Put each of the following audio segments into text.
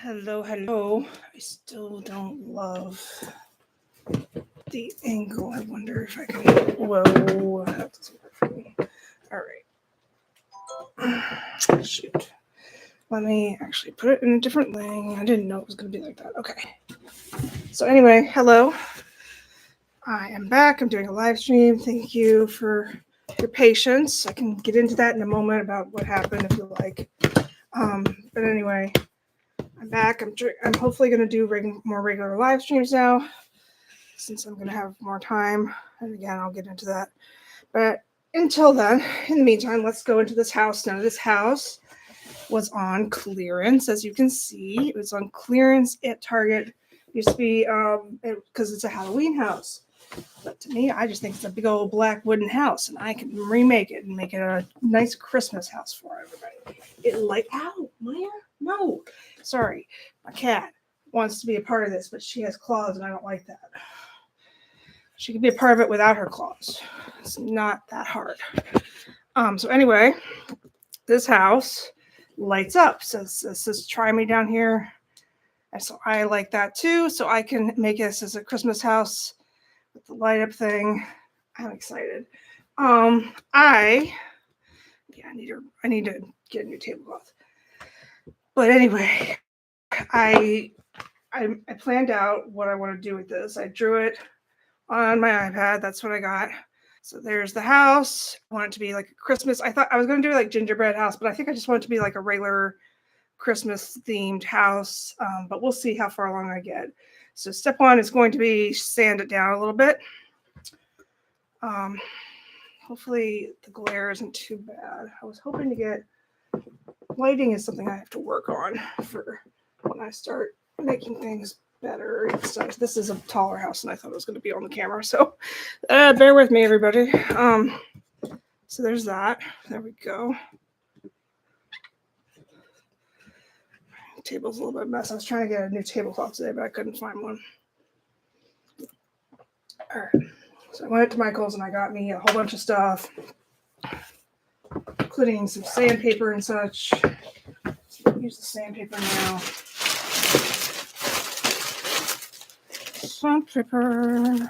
Hello, hello. I still don't love the angle. I wonder if I can. Whoa, that doesn't work for me. All right. Shoot. Let me actually put it in a different thing. I didn't know it was going to be like that. Okay. So, anyway, hello. I am back. I'm doing a live stream. Thank you for your patience. I can get into that in a moment about what happened if you like. But anyway, I'm back. I'm hopefully going to do more regular live streams now, since I'm going to have more time. And again, I'll get into that. But until then, in the meantime, let's go into this house. Now, this house was on clearance, as you can see. It was on clearance at Target. It used to be, because it's a Halloween house. But to me, I just think it's a big old black wooden house, and I can remake it and make it a nice Christmas house for everybody. Ow, Maya? No. Sorry. My cat wants to be a part of this, but she has claws, and I don't like that. She can be a part of it without her claws. It's not that hard. So anyway, this house lights up. Says try me down here. And so I like that too. So I can make this as a Christmas house with the light up thing. I'm excited. I need to get a new tablecloth. But anyway, I planned out what I want to do with this. I drew it on my iPad. That's what I got. So there's the house. I want it to be like a Christmas. I thought I was going to do like gingerbread house, but I think I just want it to be like a regular Christmas themed house. But we'll see how far along I get. So step one is going to be sand it down a little bit. Hopefully the glare isn't too bad. I was hoping to get lighting is something I have to work on for when I start making things better. This is a taller house than I thought it was going to be on the camera, so bear with me, everybody. So there's that. There we go. Table's a little bit of a mess. I was trying to get a new tablecloth today, but I couldn't find one. All right. So I went to Michael's and I got me a whole bunch of stuff, including some sandpaper and such. So I'll use the sandpaper now. Sandpaper.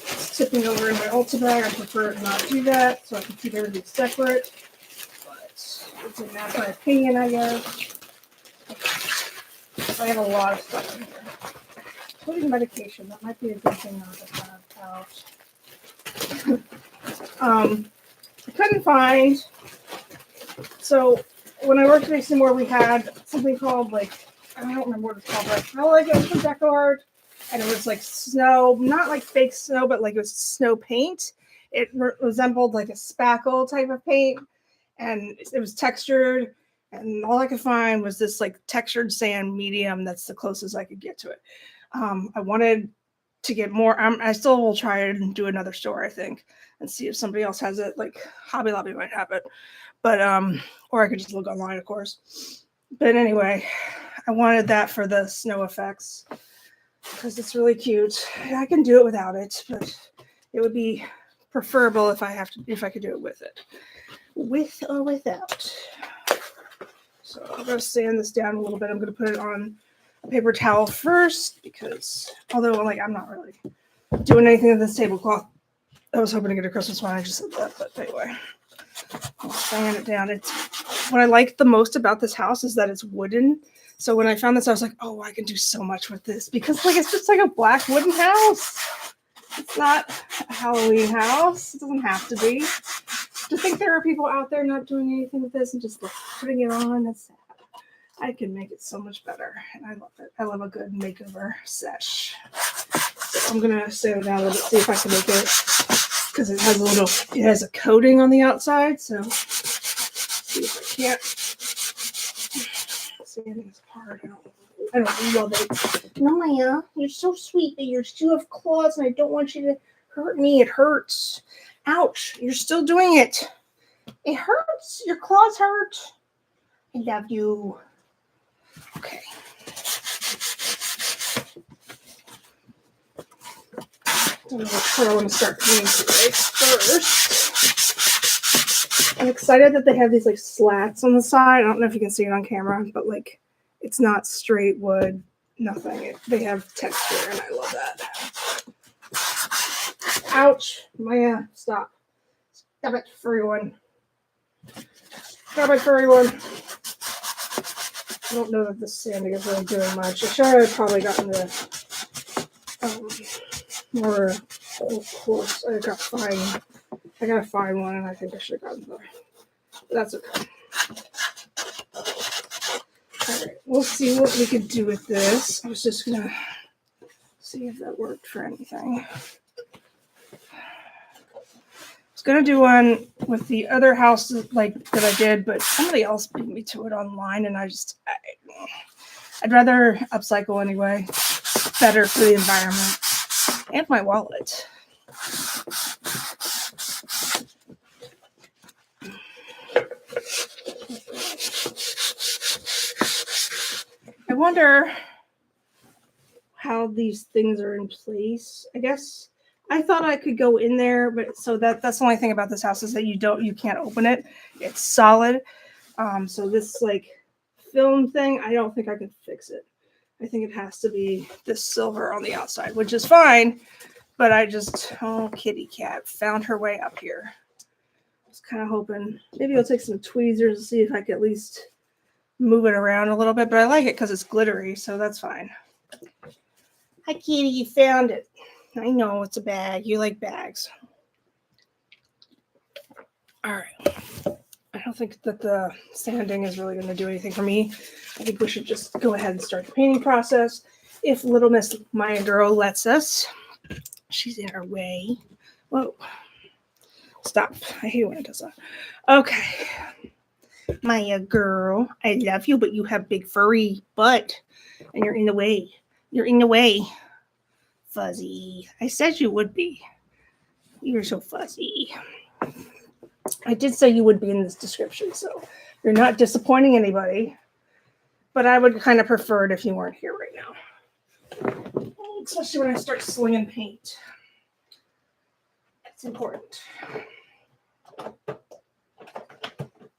It's tipping over in my Ulta bag. I prefer to not do that so I can keep everything separate. But that's my opinion, I guess. Okay. I have a lot of stuff in here. Including medication. That might be a good thing not to have out. I couldn't find. So when I worked at Mason Moore, we had something called I don't remember what it's called, but I felt like it was for deco art, and it was like snow, not like fake snow, but like it was snow paint. It resembled like a spackle type of paint, and it was textured. And all I could find was this like textured sand medium. That's the closest I could get to it. I wanted to get more. I still will try and do another store, I think, and see if somebody else has it. Like Hobby Lobby might have it, but or I could just look online, of course. But anyway, I wanted that for the snow effects because it's really cute. I can do it without it, but it would be preferable if I could do it with it, with or without. So I'm going to sand this down a little bit. I'm going to put it on a paper towel first because although I'm not really doing anything with this tablecloth, I was hoping to get a Christmas one. I just said that, but anyway, I'll sand it down. It's what I like the most about this house is that it's wooden. So when I found this, I was like, oh, I can do so much with this because it's just like a black wooden house. It's not a Halloween house. It doesn't have to be. To think there are people out there not doing anything with this and just putting it on, that's sad. I can make it so much better, and I love it. I love a good makeover sesh. So I'm gonna sand it down a little bit, see if I can make it, because it has a coating on the outside. So see if I can't. Sanding is hard. I don't love it. No, Maya, you're so sweet, but you still have claws, and I don't want you to hurt me. It hurts. Ouch! You're still doing it. It hurts. Your claws hurt. I love you. Okay. Don't know what color I want to start painting today first. I'm excited that they have these like slats on the side. I don't know if you can see it on camera, but like it's not straight wood, nothing. They have texture, and I love that. Ouch, Maya, stop. Stop it, furry one. Stop it, furry one. I don't know that the sanding is really doing much. I'm sure I've probably gotten the more coarse. I gotta find one, and I think I should have gotten more. But that's okay. Alright, we'll see what we could do with this. I was just gonna see if that worked for anything. I was gonna do one with the other house like that I did, but somebody else beat me to it online, and I'd rather upcycle anyway. Better for the environment and my wallet. I wonder how these things are in place. I guess I thought I could go in there, but so that's the only thing about this house is that you can't open it. It's solid. So this like film thing, I don't think I could fix it. I think it has to be this silver on the outside, which is fine. But kitty cat found her way up here. I was kind of hoping maybe I'll take some tweezers and see if I can at least move it around a little bit. But I like it because it's glittery, so that's fine. Hi, kitty, you found it. I know it's a bag. You like bags. All right. I don't think that the sanding is really going to do anything for me. I think we should just go ahead and start the painting process. If little Miss Maya Girl lets us. She's in her way. Whoa. Stop. I hate when it does that. Okay. Maya Girl, I love you, but you have big furry butt. And you're in the way. You're in the way. Fuzzy. I said you would be. You're so fuzzy. I did say you would be in this description, so you're not disappointing anybody. But I would kind of prefer it if you weren't here right now. Especially when I start slinging paint. It's important. All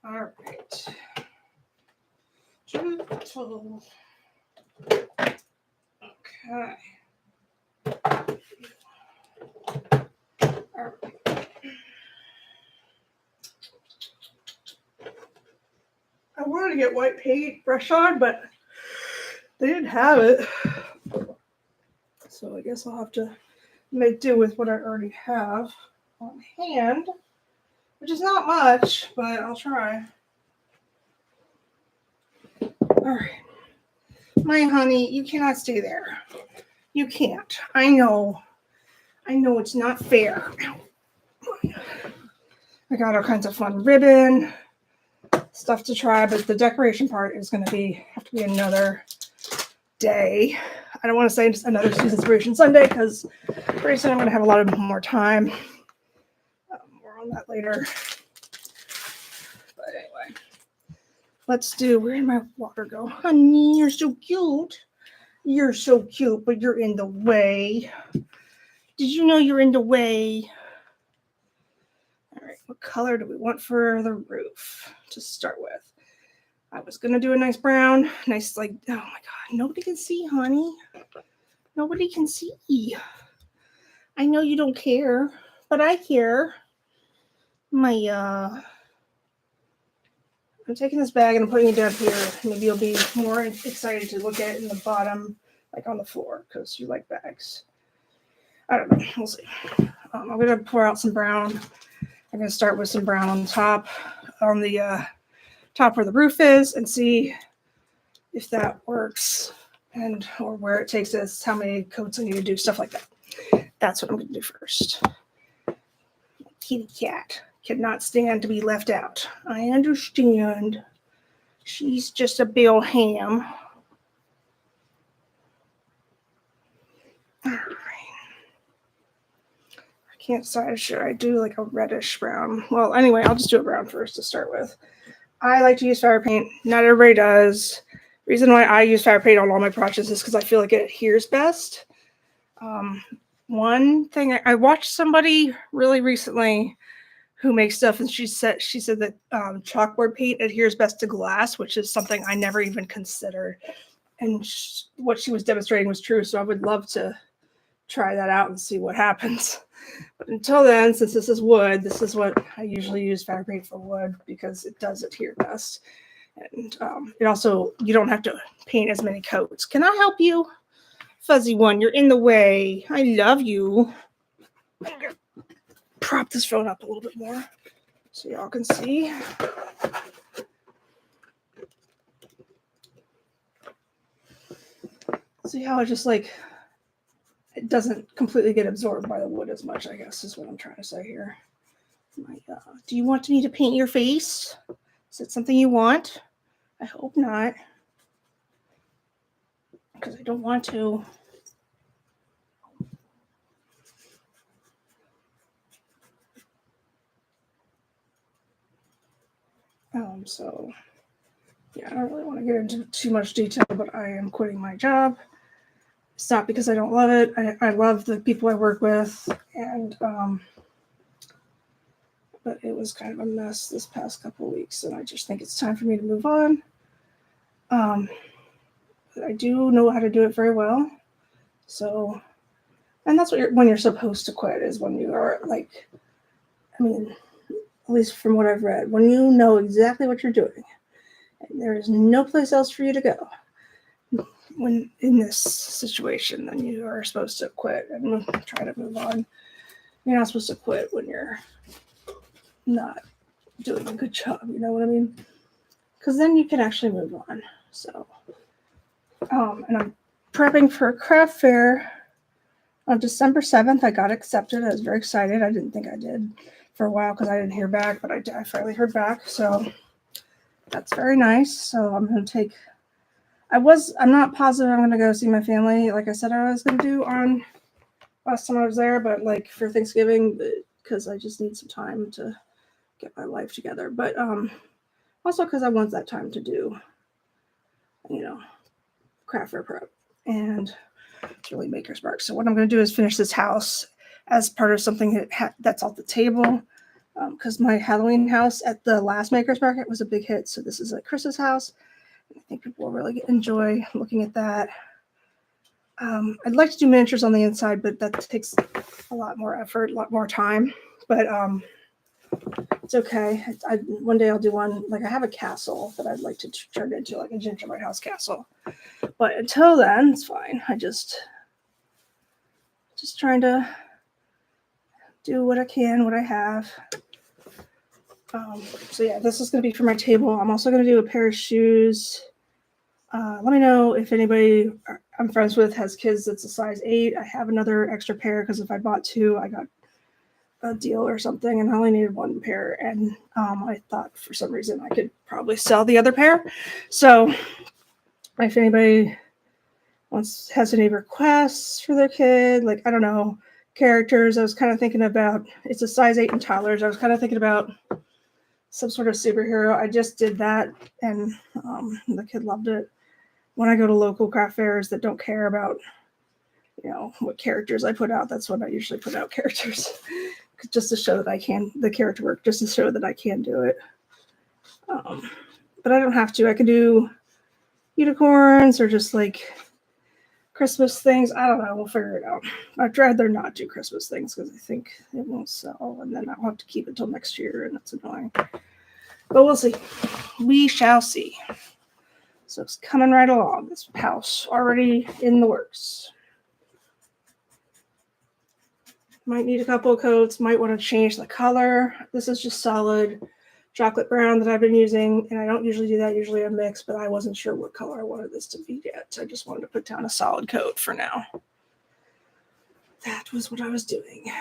right. Gentle. Okay. All right. I wanted to get white paint brush on, but they didn't have it. So I guess I'll have to make do with what I already have on hand, which is not much, but I'll try. All right. My honey, you cannot stay there. You can't. I know it's not fair. I got all kinds of fun ribbon stuff to try, but the decoration part is going to have to be another day. I don't want to say just another Susanspiration Sunday because pretty soon I'm going to have a lot more time. More on that later. But anyway, let's do. Where did my water go? Honey, you're so cute. You're so cute, but you're in the way. Did you know you're in the way? All right, what color do we want for the roof to start with? I was going to do a nice brown. Nice, like, oh my God, nobody can see, honey. Nobody can see. I know you don't care, but I care. I'm taking this bag and I'm putting it down here. Maybe you'll be more excited to look at it in the bottom, like on the floor, because you like bags. I don't know. We'll see. I'm going to pour out some brown. I'm going to start with some brown on the top where the roof is and see if that works or where it takes us, how many coats I need to do, stuff like that. That's what I'm going to do first. Kitty cat cannot stand to be left out. I understand. She's just a bill ham. All right. I can't decide. Should I do like a reddish brown? Well, anyway, I'll just do a brown first to start with. I like to use fire paint. Not everybody does. Reason why I use fire paint on all my projects is because I feel like it adheres best. One thing I watched somebody really recently who makes stuff, and she said that chalkboard paint adheres best to glass, which is something I never even considered. And what she was demonstrating was true, so I would love to try that out and see what happens. But until then, since this is wood, this is what I usually use fabric paint for wood because it does adhere best. And it also, you don't have to paint as many coats. Can I help you? Fuzzy one, you're in the way. I love you. I'm gonna prop this phone up a little bit more so y'all can see. See how it just like, it doesn't completely get absorbed by the wood as much, I guess, is what I'm trying to say here. Do you want me to paint your face? Is it something you want? I hope not. Because I don't want to. So, yeah, I don't really want to get into too much detail, but I am quitting my job. It's not because I don't love it. I love the people I work with, and but it was kind of a mess this past couple of weeks, and I just think it's time for me to move on. But I do know how to do it very well, so, and that's what when you're supposed to quit is when you are like, I mean, at least from what I've read, when you know exactly what you're doing, and there is no place else for you to go. When in this situation, then you are supposed to quit and try to move on. You're not supposed to quit when you're not doing a good job, you know what I mean? Because then you can actually move on. So, and I'm prepping for a craft fair on December 7th. I got accepted. I was very excited. I didn't think I did for a while because I didn't hear back, but I finally heard back. So that's very nice. So I'm going to take, I'm not positive I'm going to go see my family like I said I was going to do on last time I was there, but like for Thanksgiving, because I just need some time to get my life together. But also because I want that time to do, you know, craft fair prep and it's really Maker's Mark. So what I'm going to do is finish this house as part of something that's off the table. Because my Halloween house at the last Maker's Market was a big hit. So this is like Chris's house. I think people will really enjoy looking at that. I'd like to do miniatures on the inside, but that takes a lot more effort, a lot more time. But it's okay. One day I'll do one. Like I have a castle that I'd like to turn into like a gingerbread house castle. But until then, it's fine. I just trying to do what I can, what I have. So yeah, this is going to be for my table. I'm also going to do a pair of shoes. Let me know if anybody I'm friends with has kids that's a size 8. I have another extra pair because if I bought 2, I got a deal or something, and I only needed 1 pair. And I thought for some reason I could probably sell the other pair. So if anybody has any requests for their kid, like I don't know, characters, I was kind of thinking about. It's a size 8 in toddlers. I was kind of thinking about some sort of superhero. I just did that, and the kid loved it. When I go to local craft fairs that don't care about, you know, what characters I put out, that's when I usually put out characters, just to show that I can, the character work, just to show that I can do it. But I don't have to. I can do unicorns or just like Christmas things. I don't know. We'll figure it out. I'd rather not do Christmas things because I think it won't sell, and then I'll have to keep it till next year, and that's annoying. But we'll see. We shall see. So it's coming right along. This house already in the works. Might need a couple of coats. Might want to change the color. This is just solid chocolate brown that I've been using, and I don't usually do that. Usually a mix, but I wasn't sure what color I wanted this to be yet. So I just wanted to put down a solid coat for now. That was what I was doing.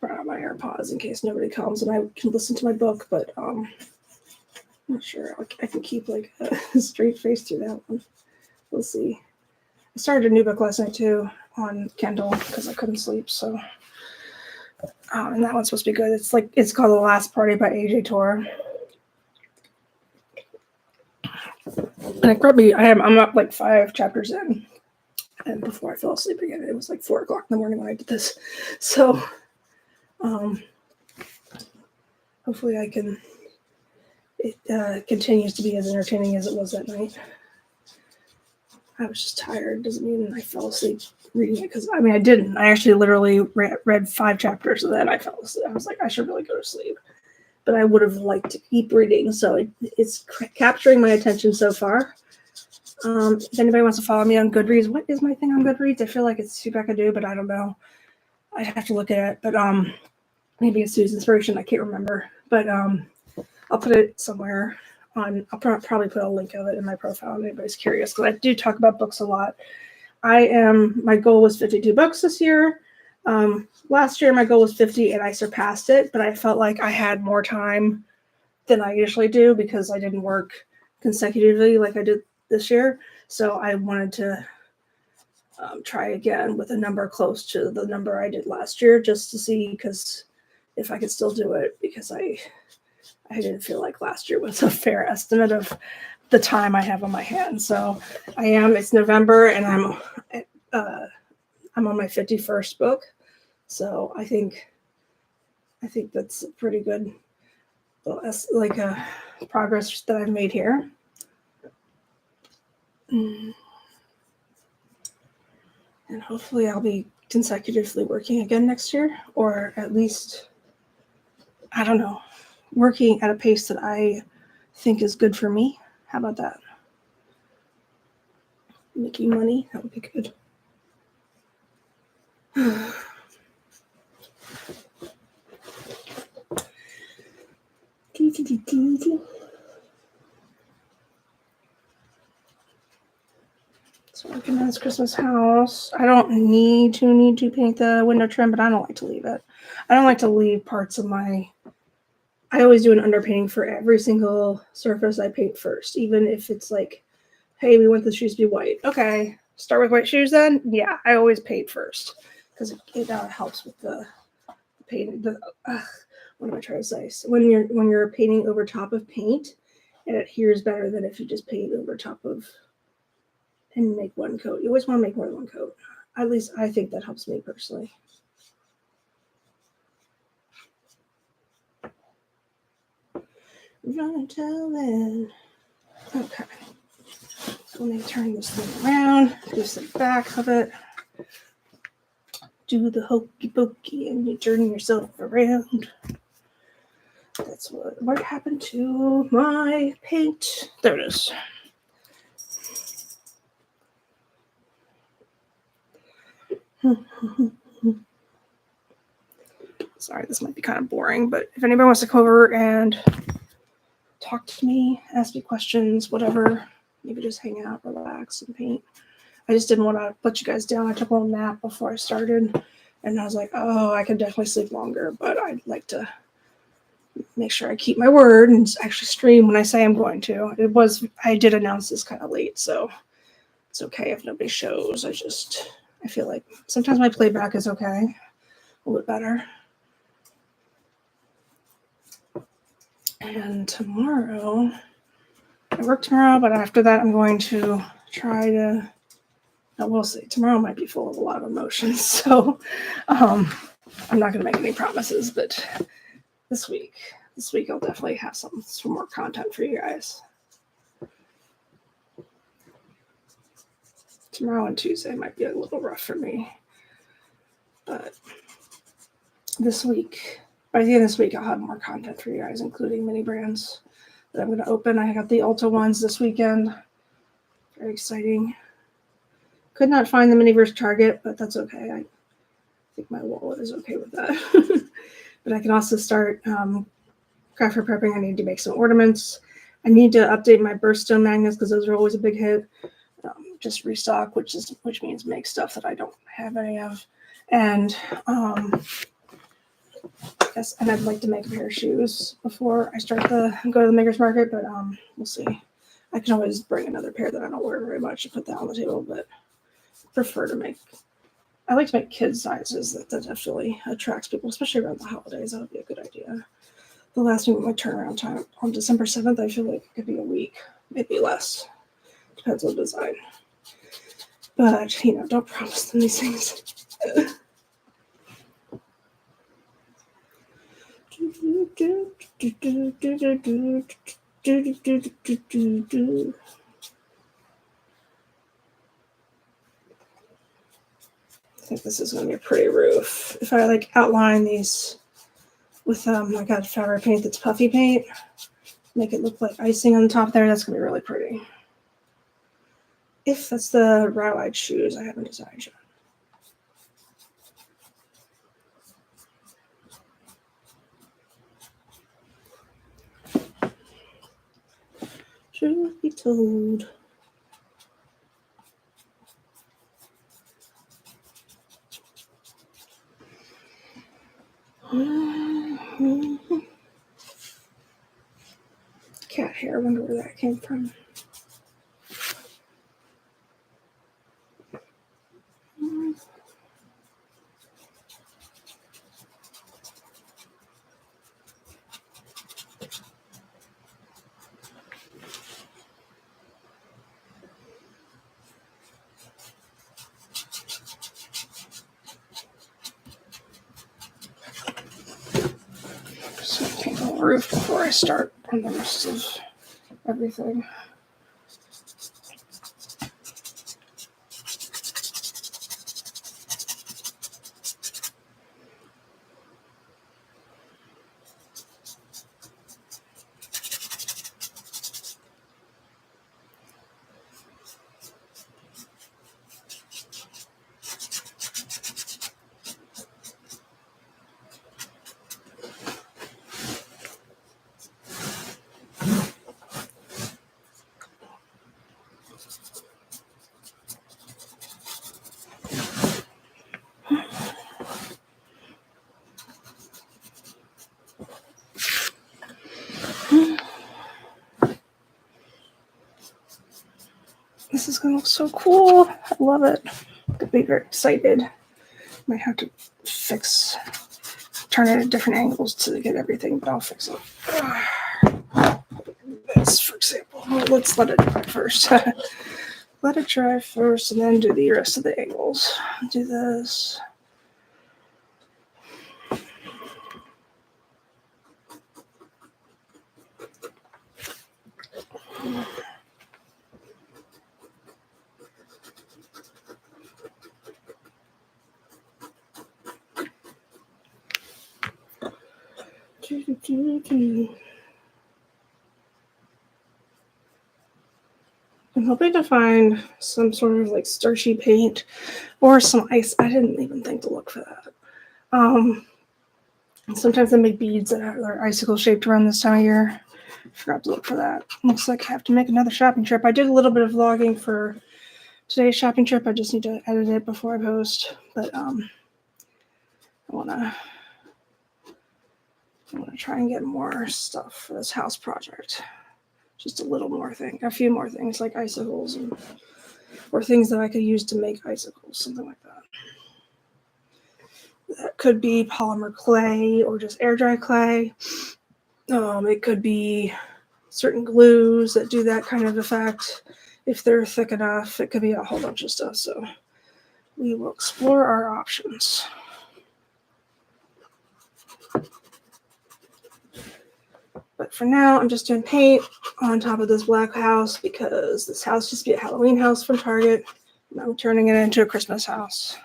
I brought out my AirPods in case nobody comes and I can listen to my book, but I'm not sure I can keep like a straight face through that one. We'll see. I started a new book last night too on Kindle because I couldn't sleep, so And that one's supposed to be good. It's called The Last Party by AJ Tor. And it grabbed me. I'm up like 5 chapters in, and before I fell asleep again, it was like 4 o'clock in the morning when I did this. So, hopefully it continues to be as entertaining as it was that night. I was just tired. Doesn't mean I fell asleep reading it, because I didn't. I actually literally read 5 chapters and then I fell asleep. I was like, I should really go to sleep. But I would have liked to keep reading, so it's capturing my attention so far. If anybody wants to follow me on Goodreads, what is my thing on Goodreads? I feel like it's Susanspiration, but I don't know. I have to look at it, but maybe it's Susanspiration. I can't remember, but I'll put it somewhere. I'll probably put a link of it in my profile if anybody's curious, because I do talk about books a lot. My goal was 52 books this year. Last year my goal was 50 and I surpassed it, but I felt like I had more time than I usually do because I didn't work consecutively like I did this year. So I wanted to try again with a number close to the number I did last year, just to see if I could still do it, because I didn't feel like last year was a fair estimate of the time I have on my hands. So it's November and I'm on my 51st book. So I think that's a pretty good, like a progress that I've made here. And hopefully I'll be consecutively working again next year, or at least, I don't know, working at a pace that I think is good for me. How about that? Making money, that would be good. So working on this Christmas house. I don't need to paint the window trim, but I don't like to leave it. I don't like to leave parts of I always do an underpainting for every single surface I paint first, even if it's like, hey, we want the shoes to be white. Okay, start with white shoes then? Yeah, I always paint first because it helps with the painting. What am I trying to say? So when you're painting over top of paint, it adheres better than if you just paint over top of and make one coat. You always want to make more than one coat. At least I think that helps me personally. Run until then. Okay. So let me turn this thing around. Do the back of it. Do the hokey pokey and you turn yourself around. That's what happened to my paint. There it is. Sorry, this might be kind of boring, but if anybody wants to come over and talk to me, ask me questions, whatever, maybe just hang out, relax, and paint. I just didn't want to let you guys down. I took a little nap before I started, and I was like, oh, I could definitely sleep longer, but I'd like to make sure I keep my word and actually stream when I say I'm going to. I did announce this kind of late, so it's okay if nobody shows. I feel like sometimes my playback is okay, a little bit better. And tomorrow, I work tomorrow, but after that, I'm going to try to, we'll see. Tomorrow might be full of a lot of emotions, so I'm not going to make any promises, but this week I'll definitely have some more content for you guys. Tomorrow and Tuesday might be a little rough for me, but this week, by the end of this week, I'll have more content for you guys, including mini brands that I'm going to open. I got the Ulta ones this weekend. Very exciting. Could not find the Miniverse Target, but that's okay. I think my wallet is okay with that. But I can also start craft for prepping. I need to make some ornaments. I need to update my birthstone magnets because those are always a big hit. Just restock, which means make stuff that I don't have any of. And and I'd like to make a pair of shoes before I start go to the Maker's Market, but we'll see. I can always bring another pair that I don't wear very much and put that on the table, but I prefer to make I like to make kids sizes. That definitely attracts people, especially around the holidays. That would be a good idea. The last thing with my turnaround time on December 7th, I feel like it could be a week, maybe less. Depends on design. But, you know, don't promise them these things. I think this is going to be a pretty roof. If I like outline these with I got fabric paint that's puffy paint, make it look like icing on the top there, that's going to be really pretty. If that's the route I'd choose, I haven't decided yet. Truth be told. Cat hair, I wonder where that came from. So I paint the whole roof before I start on the rest of everything. This is going to look so cool. I love it. I'll be very excited. Might have to turn it at different angles to get everything, but I'll fix it. This, for example. Well, let's let it dry first. Let it dry first and then do the rest of the angles. Do this. I'm hoping to find some sort of like starchy paint or some ice. I didn't even think to look for that. Sometimes they make beads that are icicle shaped around this time of year. Forgot to look for that. Looks like I have to make another shopping trip. I did a little bit of vlogging for today's shopping trip. I just need to edit it before I post. But I wanna try and get more stuff for this house project. Just a little more thing, a few more things like icicles or things that I could use to make icicles, something like that. That could be polymer clay or just air dry clay. It could be certain glues that do that kind of effect. If they're thick enough, it could be a whole bunch of stuff. So we will explore our options. But for now, I'm just doing paint on top of this black house because this house used to be a Halloween house from Target. And I'm turning it into a Christmas house.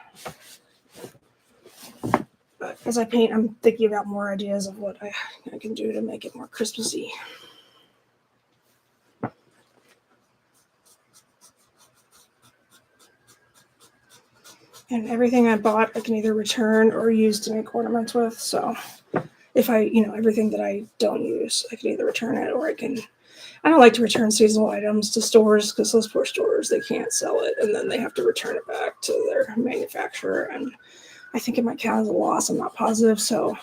But as I paint, I'm thinking about more ideas of what I can do to make it more Christmassy. And everything I bought, I can either return or use to make ornaments with. So if everything that I don't use, I can either return it or I don't like to return seasonal items to stores because those poor stores, they can't sell it and then they have to return it back to their manufacturer. And I think it might count as a loss. I'm not positive. So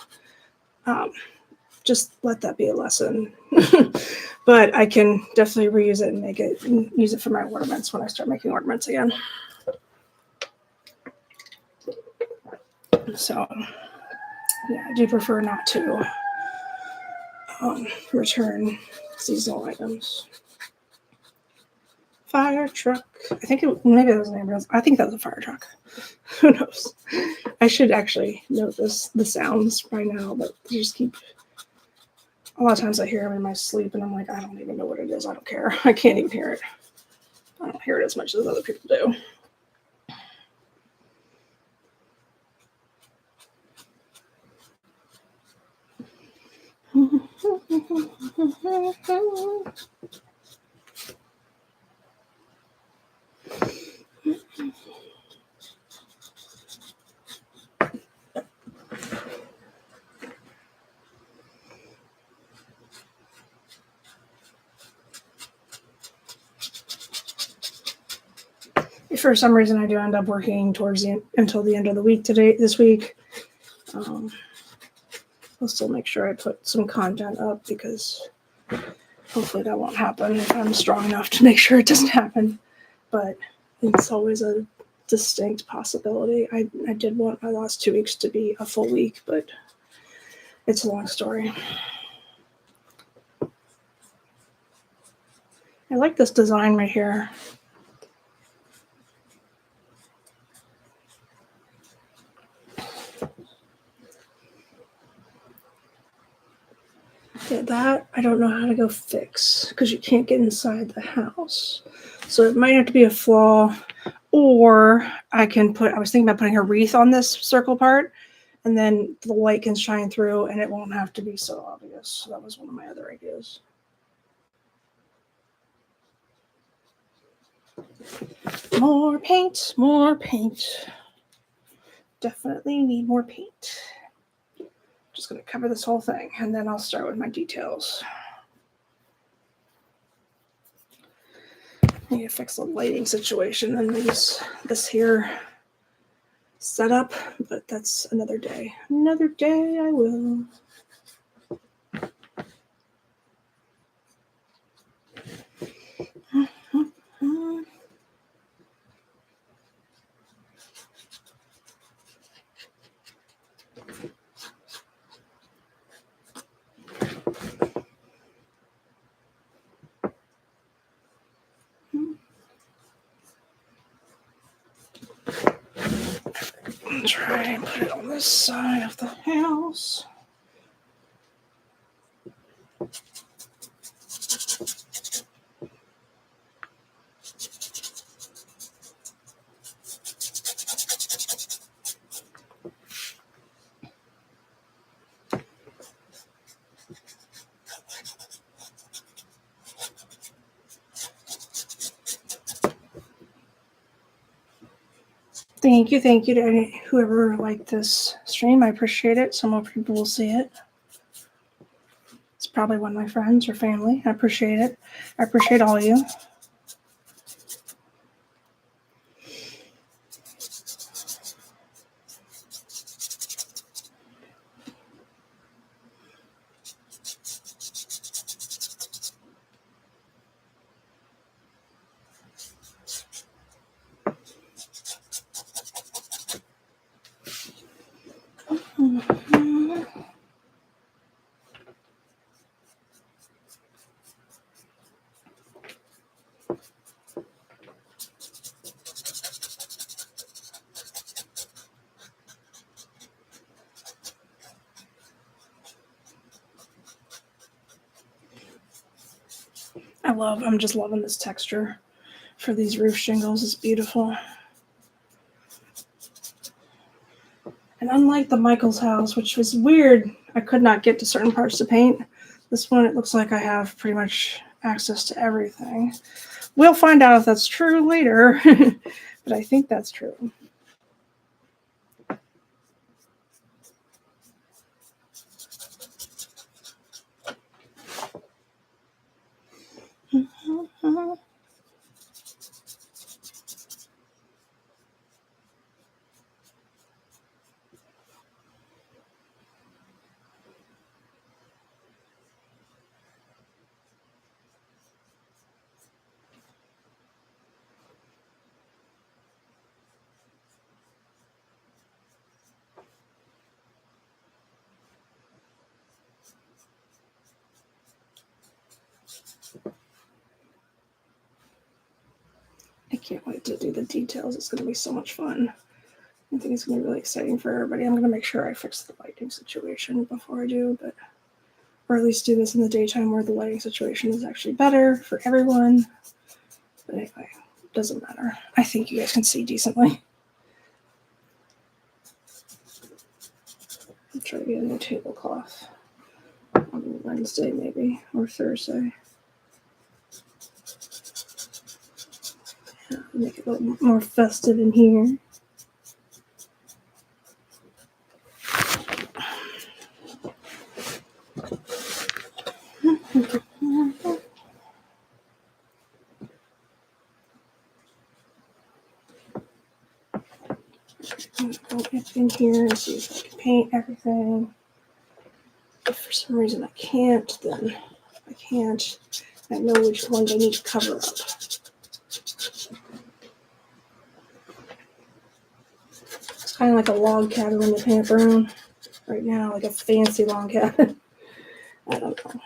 just let that be a lesson. But I can definitely reuse it and use it for my ornaments when I start making ornaments again. So, yeah, I do prefer not to return seasonal items. Fire truck. I think maybe that was an ambulance. I think that was a fire truck. Who knows? I should actually know the sounds by now, but they just keep. A lot of times I hear them in my sleep, and I'm like, I don't even know what it is. I don't care. I can't even hear it. I don't hear it as much as other people do. If for some reason I do end up working until the end of the week this week, I'll still make sure I put some content up because hopefully that won't happen if I'm strong enough to make sure it doesn't happen. But it's always a distinct possibility. I did want my last 2 weeks to be a full week, but it's a long story. I like this design right here. Yeah, that I don't know how to go fix because you can't get inside the house. So it might have to be a flaw, or I was thinking about putting a wreath on this circle part, and then the light can shine through and it won't have to be so obvious. So that was one of my other ideas. More paint, more paint. Definitely need more paint. Just going to cover this whole thing, and then I'll start with my details. I need to fix the lighting situation and this here setup, but that's another day. Another day I will. Try and put it on this side of the house. Thank you to whoever liked this stream. I appreciate it. Some more people will see it. It's probably one of my friends or family. I appreciate it. I appreciate all of you. I'm just loving this texture for these roof shingles. It's beautiful. And unlike the Michael's house, which was weird, I could not get to certain parts to paint. This one, it looks like I have pretty much access to everything. We'll find out if that's true later, but I think that's true. can't wait to do the details. It's going to be so much fun. I think it's going to be really exciting for everybody. I'm going to make sure I fix the lighting situation before I do, or at least do this in the daytime where the lighting situation is actually better for everyone. But anyway, it doesn't matter. I think you guys can see decently. I'll try to get a new tablecloth on Wednesday maybe, or Thursday. Make it a little more festive in here. I'm going to go in here and see if I can paint everything. If for some reason I can't, then I can't. I know which ones I need to cover up. It's kind of like a log cabin when you paint brown right now, like a fancy log cabin. I don't know.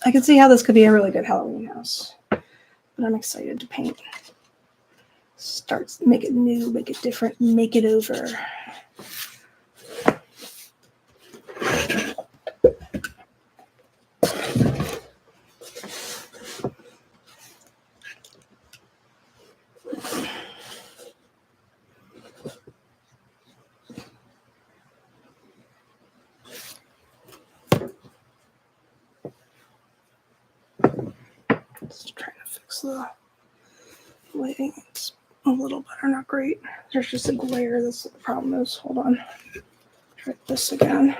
I can see how this could be a really good Halloween house, but I'm excited to paint. Make it new, make it different, make it over. Just trying to fix the lighting. It's a little better, not great. There's just a glare. That's what the problem is. Hold on. Try this again.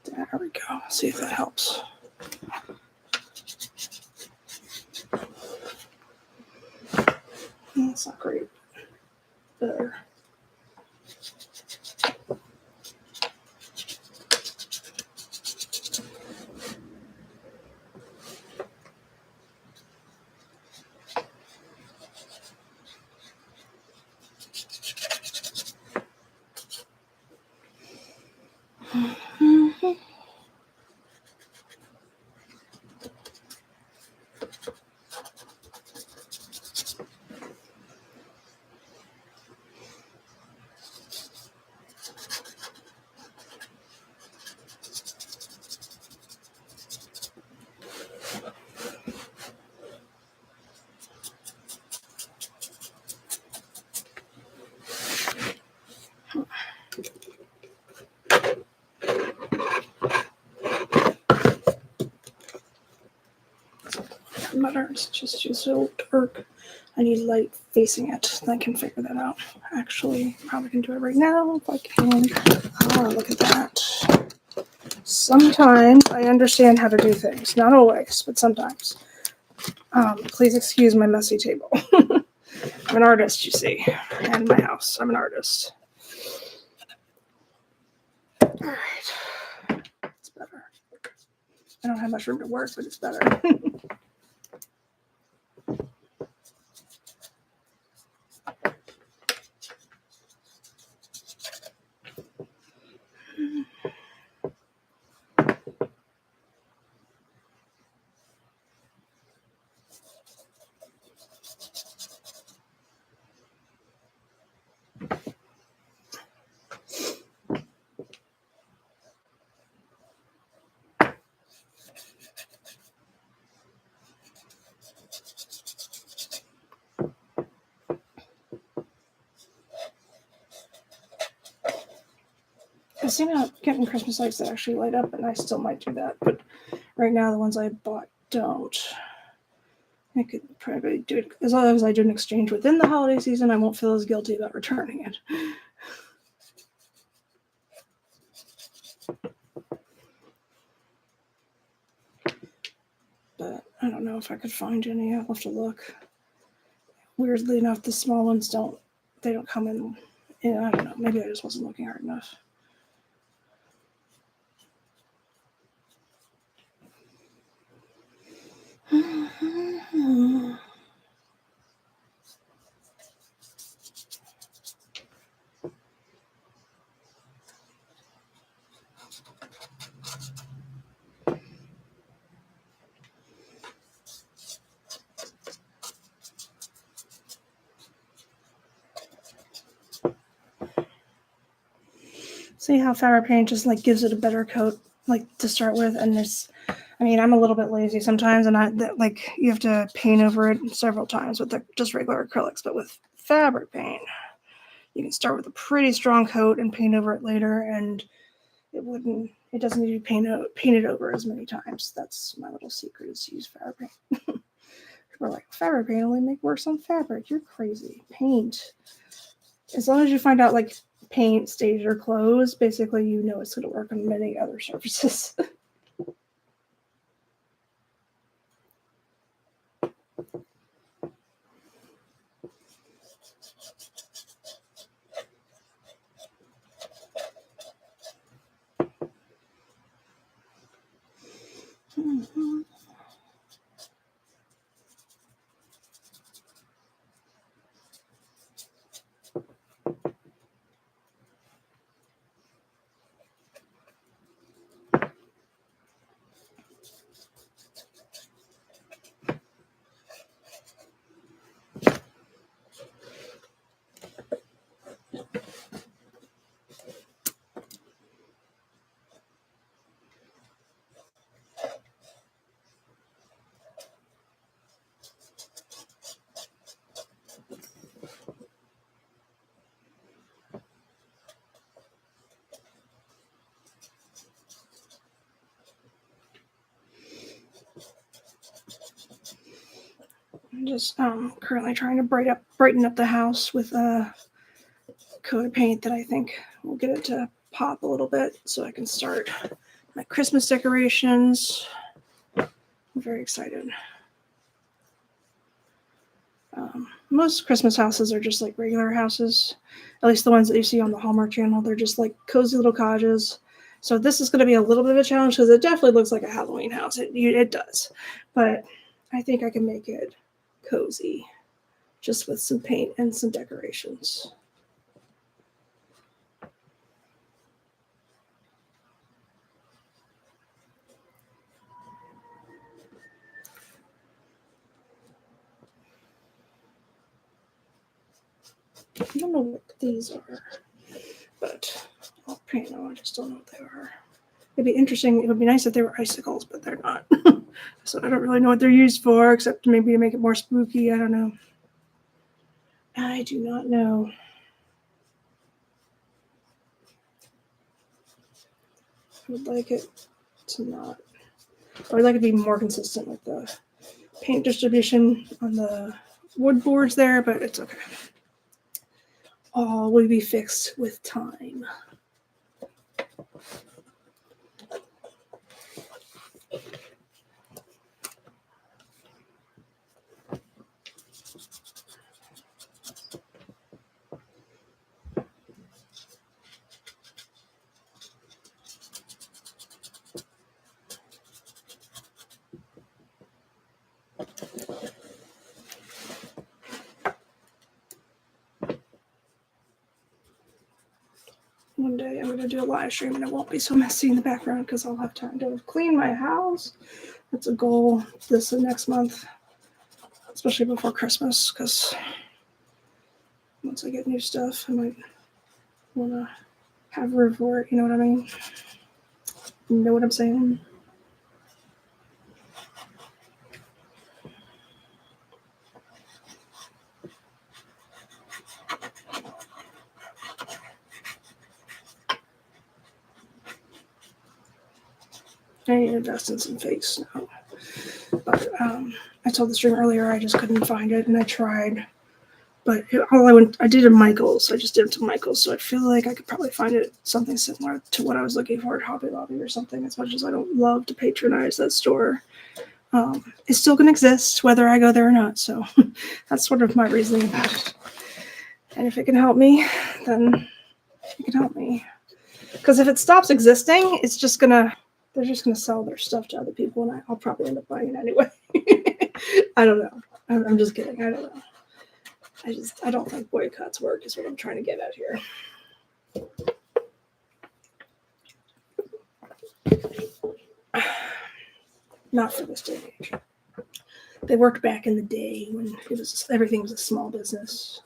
There we go. See if that helps. That's not great. Better. Matter. It's just so dark. I need light facing it. I can figure that out. Actually, probably can do it right now if I can. Oh, look at that. Sometimes I understand how to do things. Not always, but sometimes. Please excuse my messy table. I'm an artist, you see. And my house. I'm an artist. All right. It's better. I don't have much room to work, but it's better. I've seen getting Christmas lights that actually light up, and I still might do that. But right now, the ones I bought don't. I could probably do it as long as I do an exchange within the holiday season. I won't feel as guilty about returning it. But I don't know if I could find any. I'll have to look. Weirdly enough, the small ones don't come in. I don't know. Maybe I just wasn't looking hard enough. See how fabric paint just like gives it a better coat, like to start with. And I'm a little bit lazy sometimes, and you have to paint over it several times with just regular acrylics. But with fabric paint, you can start with a pretty strong coat and paint over it later, and it doesn't need to be painted over as many times. That's my little secret, is to use fabric paint. We're like, fabric paint only works on fabric. You're crazy. Paint. As long as you find out like paint stays your clothes, basically you know it's going to work on many other surfaces. I'm just currently trying to brighten up the house with a coat of paint that I think will get it to pop a little bit, so I can start my Christmas decorations. I'm very excited. Most Christmas houses are just like regular houses, at least the ones that you see on the Hallmark Channel. They're just like cozy little cottages. So this is going to be a little bit of a challenge because it definitely looks like a Halloween house. It does, but I think I can make it cozy just with some paint and some decorations. I don't know what these are, but I'll paint them. I just don't know what they are. It'd be interesting. It would be nice if they were icicles, but they're not. So I don't really know what they're used for, except maybe to make it more spooky. I don't know. I do not know. I would like it to not. I would like it to be more consistent with the paint distribution on the wood boards there, but it's okay. All will be fixed with time. One day I'm going to do a live stream and it won't be so messy in the background because I'll have time to clean my house. That's a goal this and next month, especially before Christmas, because once I get new stuff, I might want to have room for it. You know what I mean? You know what I'm saying? I need to invest in some fake snow. But I told the stream earlier I just couldn't find it, and I tried. But I did at Michael's. I just did it to Michael's, so I feel like I could probably find it something similar to what I was looking for at Hobby Lobby or something. As much as I don't love to patronize that store, it's still going to exist whether I go there or not. So that's sort of my reasoning about it. And if it can help me, then it can help me. Because if it stops existing, they're just gonna sell their stuff to other people, and I'll probably end up buying it anyway. I don't know. I'm just kidding. I don't know. I don't think boycotts work is what I'm trying to get at here. Not for this day and age. They worked back in the day when everything was a small business.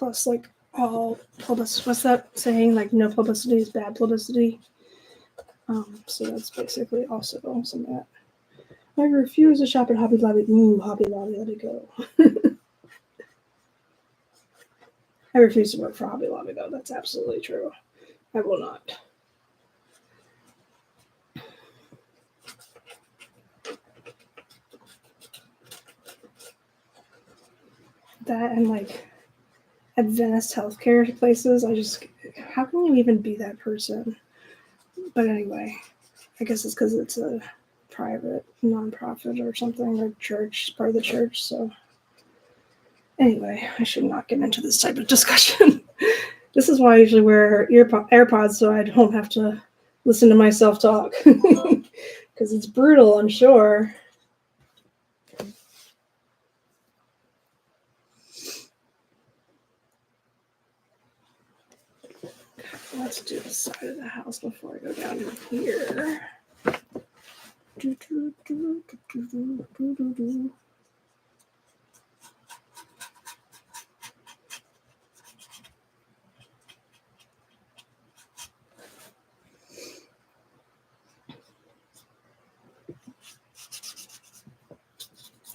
plus like all publicity. What's that saying? Like no publicity is bad publicity. So that's basically also something that I refuse to shop at Hobby Lobby. Ooh, Hobby Lobby, let it go. I refuse to work for Hobby Lobby though. That's absolutely true. I will not. That and like advanced healthcare places, how can you even be that person? But anyway, I guess it's because it's a private nonprofit or something, or church, part of the church. So anyway, I should not get into this type of discussion. This is why I usually wear AirPods, so I don't have to listen to myself talk. Because it's brutal, I'm sure. Let's do the side of the house before I go down here.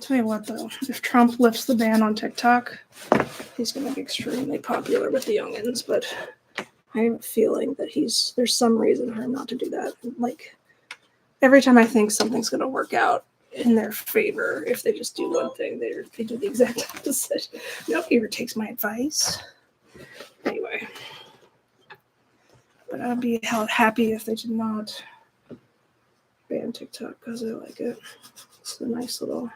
Tell you what, though, if Trump lifts the ban on TikTok, he's going to be extremely popular with the youngins. But I have a feeling that there's some reason for him not to do that. Like every time I think something's going to work out in their favor, if they just do one thing, they do the exact opposite. Nobody ever takes my advice. Anyway, but I'd be happy if they did not ban TikTok because I like it. It's a nice little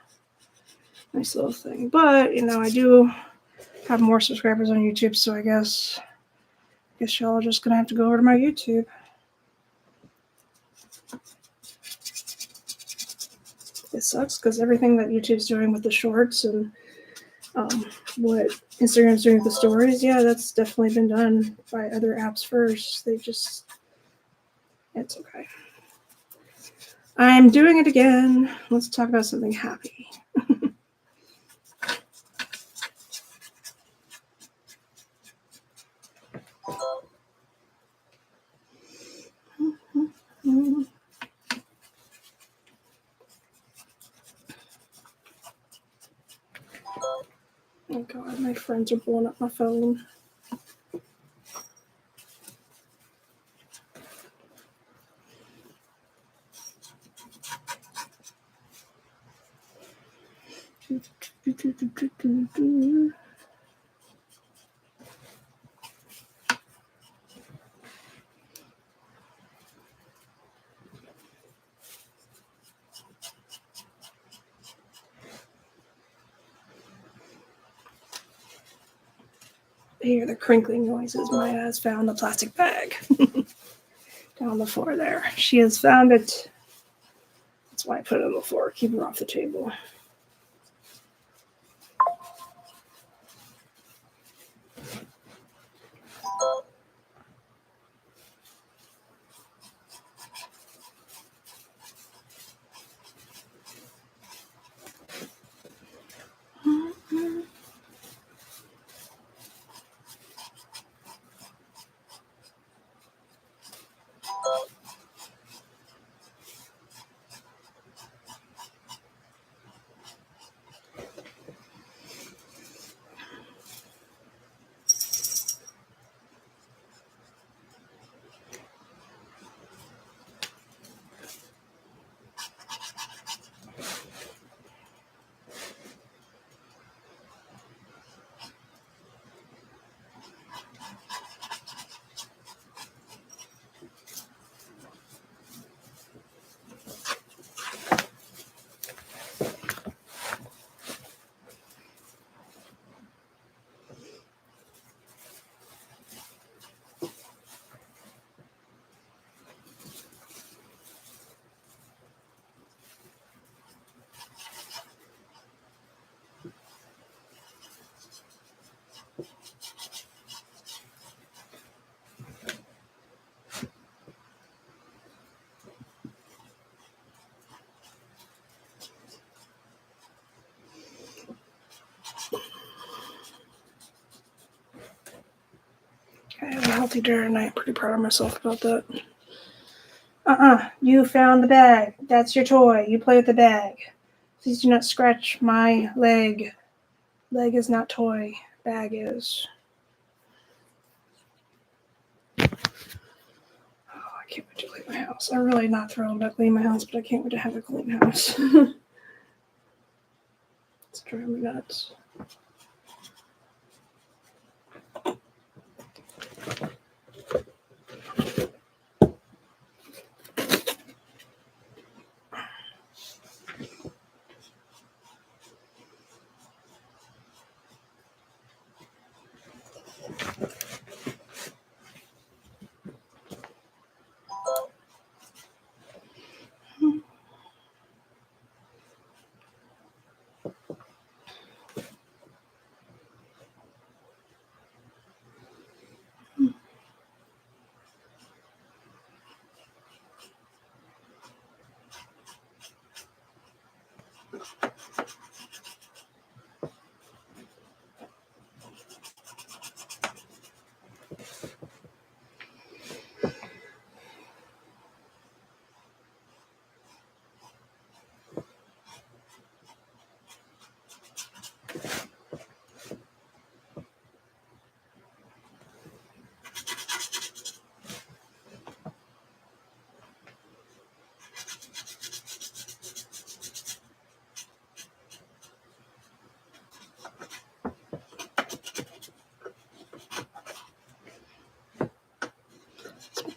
thing. But I do have more subscribers on YouTube, so I guess y'all are just gonna have to go over to my YouTube. It sucks because everything that YouTube's doing with the shorts and what Instagram's doing with the stories, yeah, that's definitely been done by other apps first. It's okay. I'm doing it again. Let's talk about something happy. Oh god, my friends are blowing up my phone. I hear the crinkling noises. Maya has found the plastic bag down on the floor there. She has found it. That's why I put it on the floor. Keep her off the table. I had a healthy dinner tonight. I'm pretty proud of myself about that. You found the bag. That's your toy. You play with the bag. Please do not scratch my leg. Leg is not toy. Bag is. Oh, I can't wait to clean my house. I'm really not thrilled about cleaning my house, but I can't wait to have a clean house. It's driving me nuts.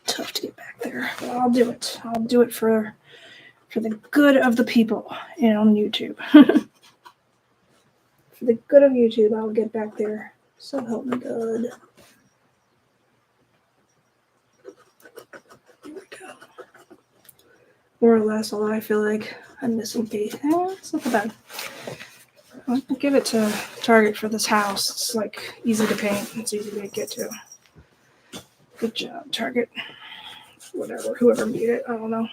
Tough to get back there, but I'll do it. I'll do it for the good of the people and on YouTube. For the good of YouTube, I'll get back there. So help me God. Here we go. More or less, although I feel like I'm missing faith. It's not bad. I'll give it to Target for this house. It's like easy to paint. It's easy to get to. Good job, Target. Whatever, whoever made it, I don't know.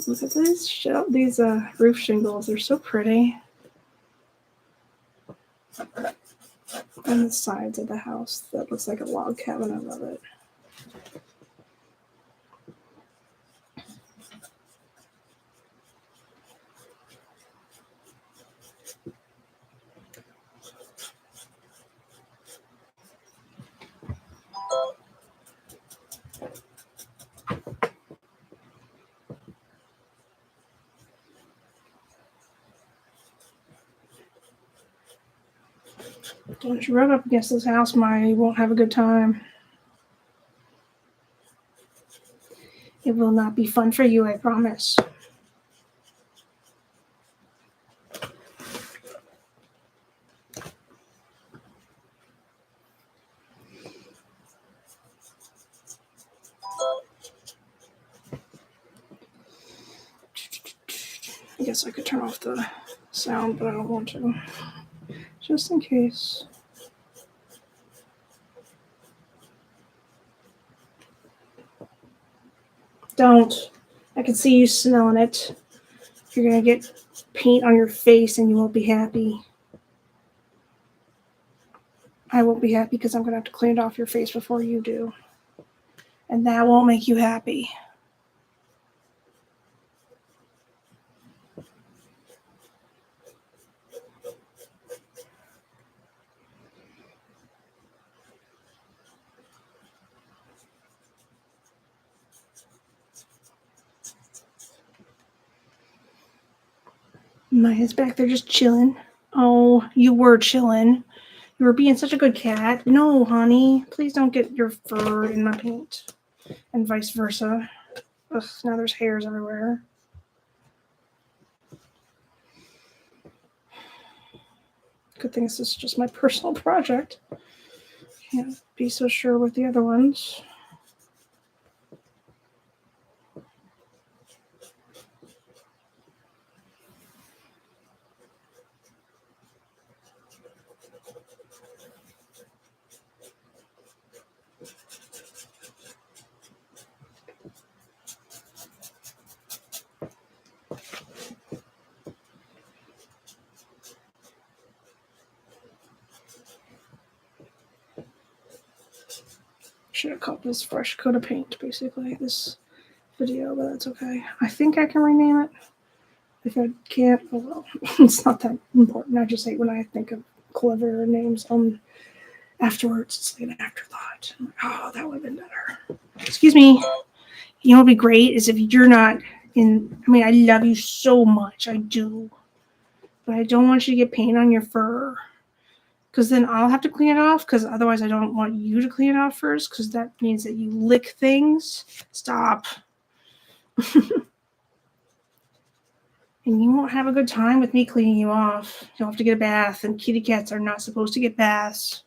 Look at these roof shingles. They're so pretty. And the sides of the house that looks like a log cabin. I love it. Don't you rub up against this house, you won't have a good time. It will not be fun for you, I promise. I guess I could turn off the sound, but I don't want to. Just in case. Don't. I can see you smelling it. You're going to get paint on your face and you won't be happy. I won't be happy because I'm going to have to clean it off your face before you do. And that won't make you happy. Maya's back there just chilling. Oh, you were chilling. You were being such a good cat. No, honey. Please don't get your fur in my paint. And vice versa. Ugh, now there's hairs everywhere. Good thing this is just my personal project. Can't be so sure with the other ones. should have called this Fresh Coat of Paint, basically, this video, but that's okay. I think I can rename it. If I can't, oh well. It's not that important. I just say when I think of clever names afterwards, it's like an afterthought. I'm like, oh, that would have been better. Excuse me. You know what would be great is if you're not in, I mean, I love you so much. I do. But I don't want you to get paint on your fur. Because then I'll have to clean it off, because otherwise I don't want you to clean it off first, because that means that you lick things. Stop. And you won't have a good time with me cleaning you off. You'll have to get a bath, and kitty cats are not supposed to get baths.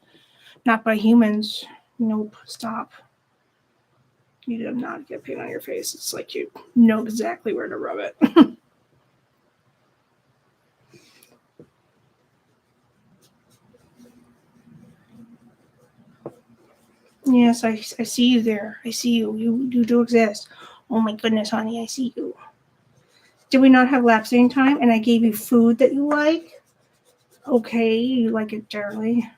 Not by humans. Nope. Stop. You do not get paint on your face. It's like you know exactly where to rub it. Yes, I see you there. I see you. You do exist. Oh my goodness, honey, I see you. Did we not have lapsing time and I gave you food that you like? Okay, you like it generally.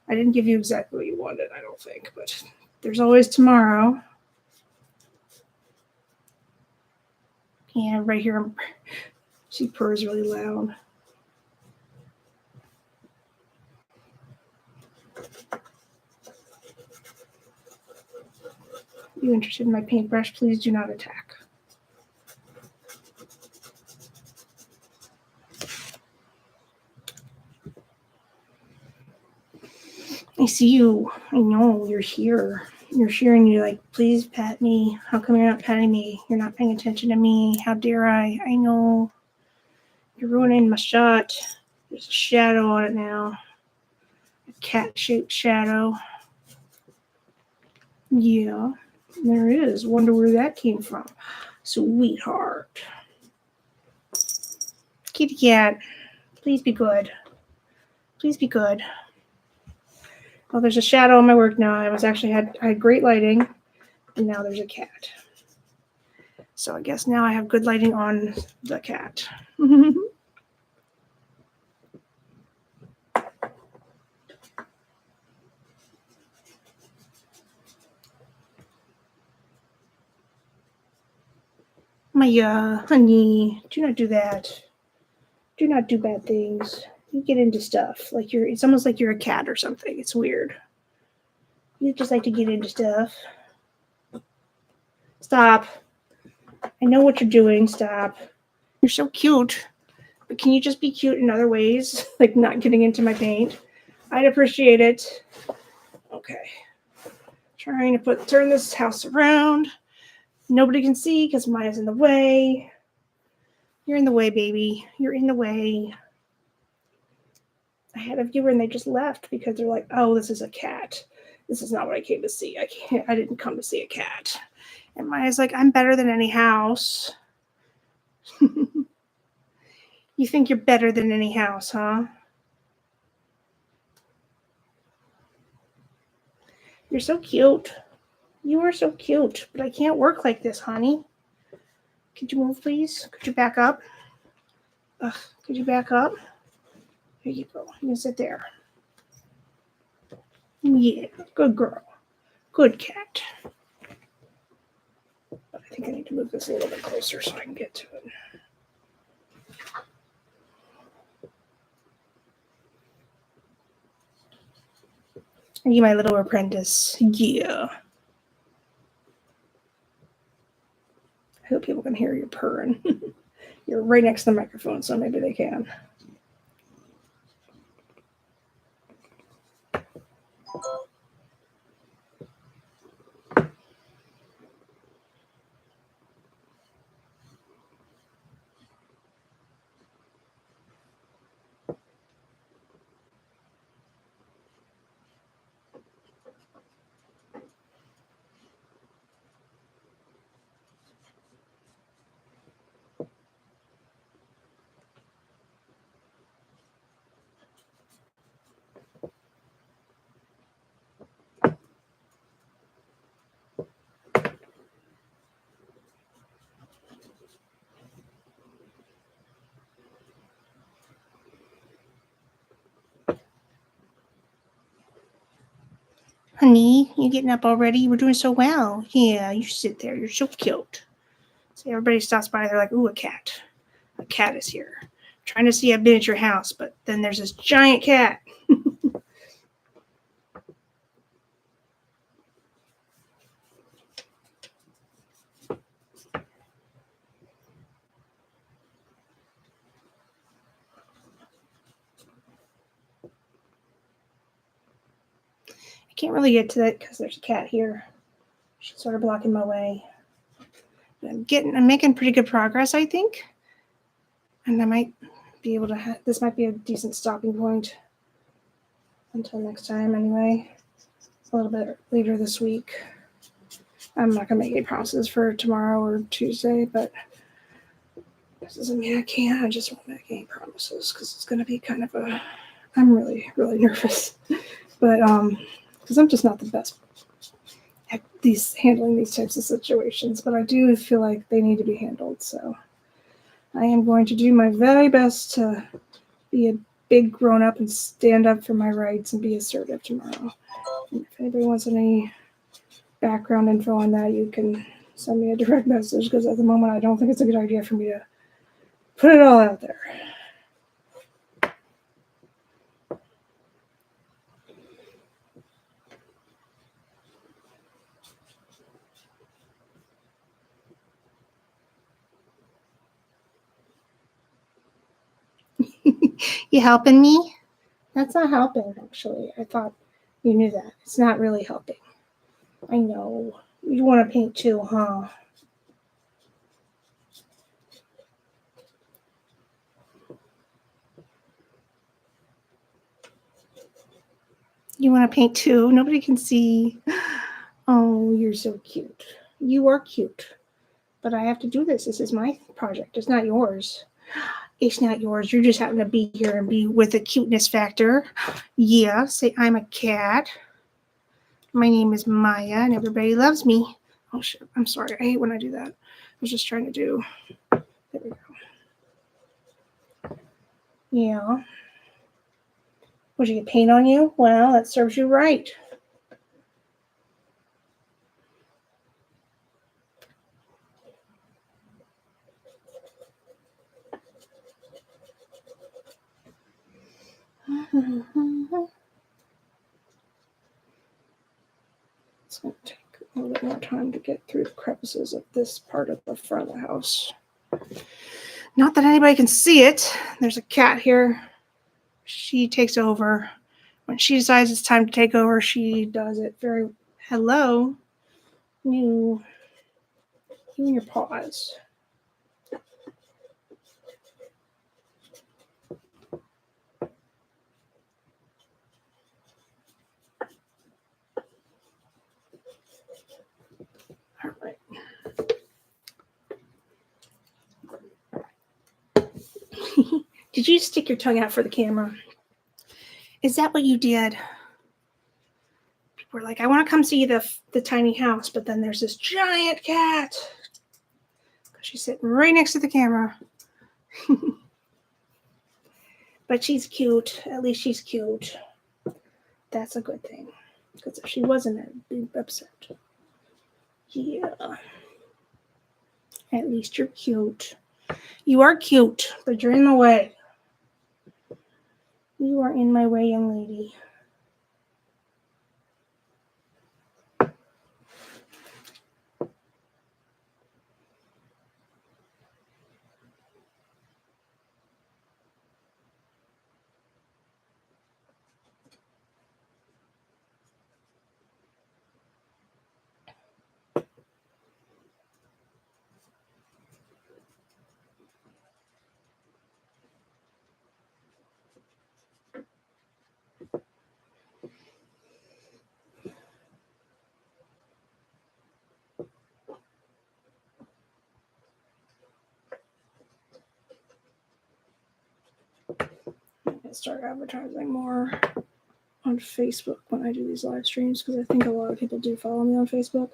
I didn't give you exactly what you wanted, I don't think, but there's always tomorrow. Yeah, right here. She purrs really loud. You interested in my paintbrush? Please do not attack. I see you. I know you're here. You're here and you're like, please pat me. How come you're not patting me? You're not paying attention to me. How dare I? I know. You're ruining my shot. There's a shadow on it now. A cat-shaped shadow. Yeah, there is. Wonder where that came from. Sweetheart. Kitty cat, please be good. Please be good. Well, there's a shadow on my work now. I had great lighting, and now there's a cat. So I guess now I have good lighting on the cat. Maya, honey, do not do that. Do not do bad things. You get into stuff. It's almost like you're a cat or something. It's weird. You just like to get into stuff. Stop. I know what you're doing. Stop. You're so cute. But can you just be cute in other ways? Like not getting into my paint? I'd appreciate it. Okay. Trying to turn this house around. Nobody can see because Maya's in the way. You're in the way, baby. You're in the way. I had a viewer and they just left because they're like, oh, this is a cat. This is not what I came to see. I didn't come to see a cat. And Maya's like, I'm better than any house. You think you're better than any house, huh? You're so cute. You are so cute, but I can't work like this, honey. Could you move, please? Could you back up? Ugh, could you back up? Here you go. You can sit there. Yeah, good girl. Good cat. But I think I need to move this a little bit closer so I can get to it. Are you my little apprentice? Yeah. I hope people can hear you purring. You're right next to the microphone, so maybe they can. Honey, you getting up already? We're doing so well. Yeah, you sit there. You're so cute. See, everybody stops by. They're like, ooh, a cat. A cat is here. I'm trying to see a miniature house, but then there's this giant cat. I can't really get to that because there's a cat here. She's sort of blocking my way. But I'm making pretty good progress, I think. And I might be able to, this might be a decent stopping point until next time anyway. A little bit later this week. I'm not going to make any promises for tomorrow or Tuesday, but this doesn't mean I can't. I just won't make any promises because it's going to be kind of I'm really, really nervous. But, because I'm just not the best at handling these types of situations, but I do feel like they need to be handled. So I am going to do my very best to be a big grown up and stand up for my rights and be assertive tomorrow. And if anybody wants any background info on that, you can send me a direct message because at the moment I don't think it's a good idea for me to put it all out there. You helping me? That's not helping, actually. I thought you knew that. It's not really helping. I know. You want to paint too, huh? You want to paint too? Nobody can see. Oh, you're so cute. You are cute. But I have to do this. This is my project. It's not yours. It's not yours. You just happen to be here and be with the cuteness factor. Yeah, say I'm a cat. My name is Maya and everybody loves me. Oh shit, I'm sorry. I hate when I do that. I was just trying to do. There we go. Yeah. Would you get paint on you? Well, that serves you right. It's going to take a little bit more time to get through the crevices of this part of the front of the house. Not that anybody can see it. There's a cat here. She takes over. When she decides it's time to take over, she does it very... Hello? You and your paws. All right. Did you stick your tongue out for the camera? Is that what you did? People were like, I want to come see the tiny house, but then there's this giant cat. She's sitting right next to the camera. But she's cute. At least she's cute. That's a good thing. Because if she wasn't, I'd be upset. Yeah. At least you're cute. You are cute, but you're in the way. You are in my way, young lady. I'm going to start advertising more on Facebook when I do these live streams because I think a lot of people do follow me on Facebook.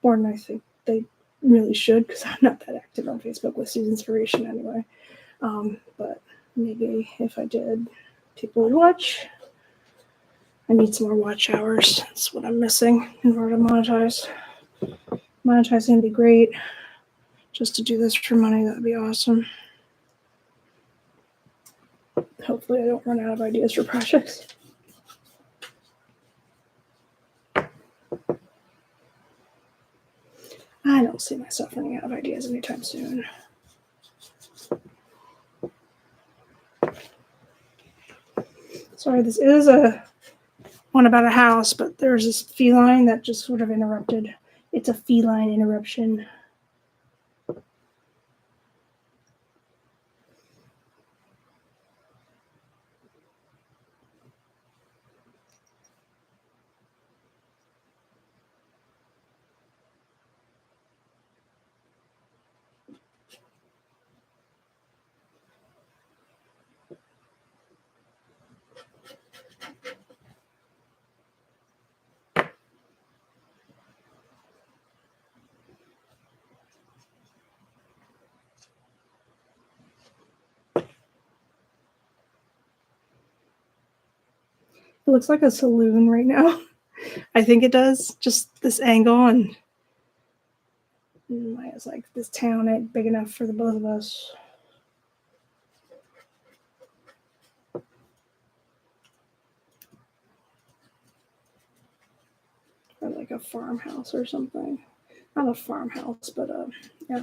More than I think they really should because I'm not that active on Facebook with Susanspiration anyway. But maybe if I did, people would watch. I need some more watch hours. That's what I'm missing in order to monetize. Monetizing would be great. Just to do this for money, that would be awesome. Hopefully I don't run out of ideas for projects. I don't see myself running out of ideas anytime soon. Sorry, this is a one about a house, but there's this feline that just sort of interrupted. It's a feline interruption. It looks like a saloon right now. I think it does. Just this angle, and Maya's like, this town ain't big enough for the both of us. Or like a farmhouse or something. Not a farmhouse, but a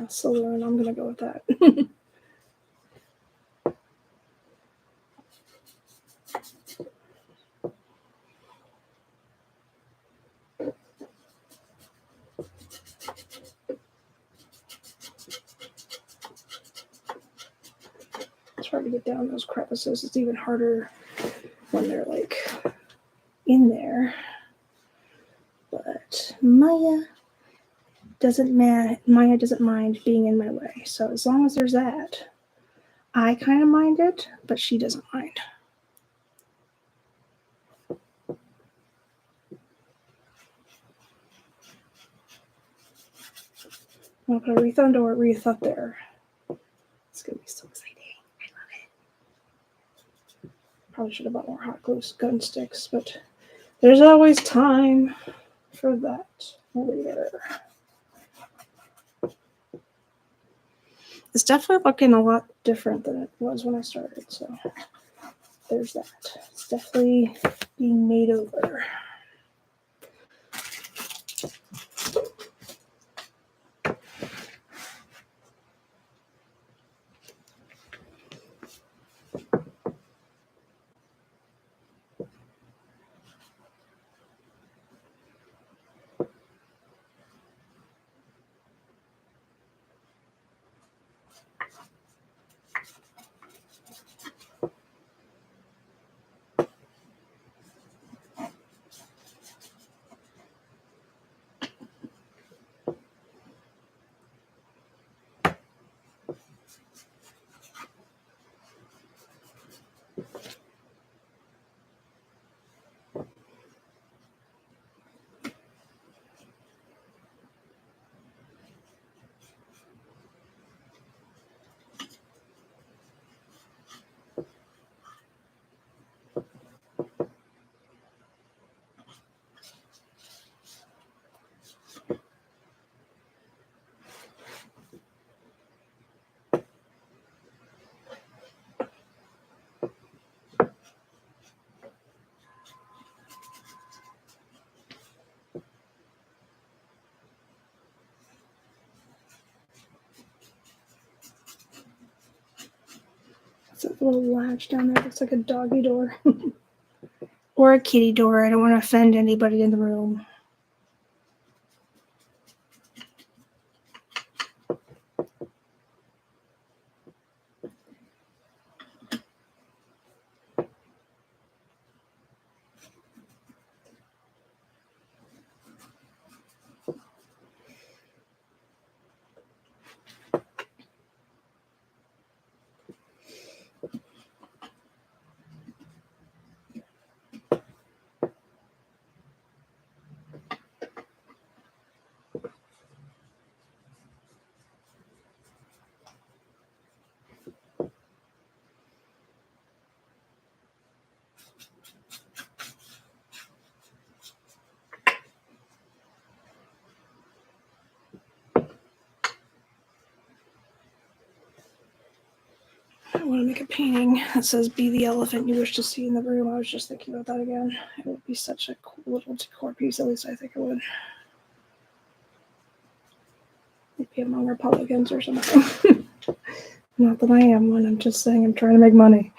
saloon. I'm gonna go with that. It's hard to get down those crevices. It's even harder when they're like in there. But Maya doesn't mind being in my way. So as long as there's that, I kind of mind it, but she doesn't mind. I'll put a wreath on door, wreath up there. It's gonna be so exciting. I love it. Probably should have bought more hot glue gun sticks, but there's always time for that later. It's definitely looking a lot different than it was when I started, so there's that. It's definitely being made over. That little latch down there looks like a doggy door. Or a kitty door. I don't want to offend anybody in the room. I want to make a painting that says, "Be the elephant you wish to see in the room." I was just thinking about that again. It would be such a cool little decor piece, at least I think it would. Maybe among Republicans or something. Not that I am one, I'm just saying I'm trying to make money.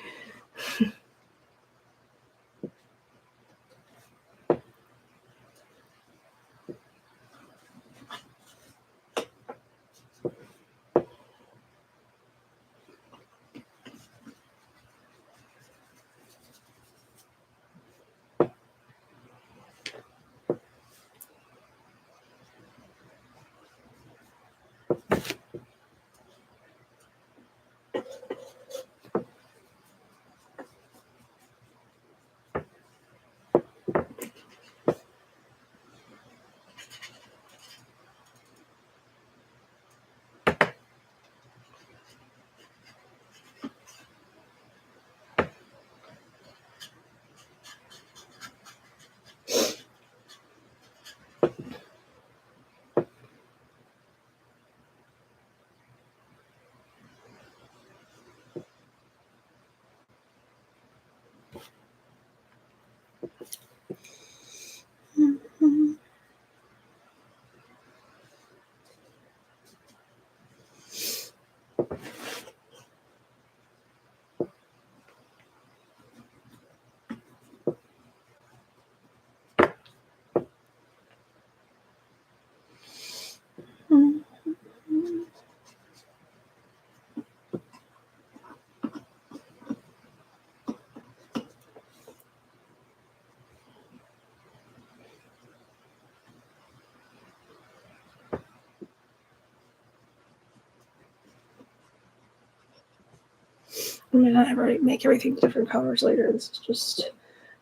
I mean, I never make everything different colors later. This is just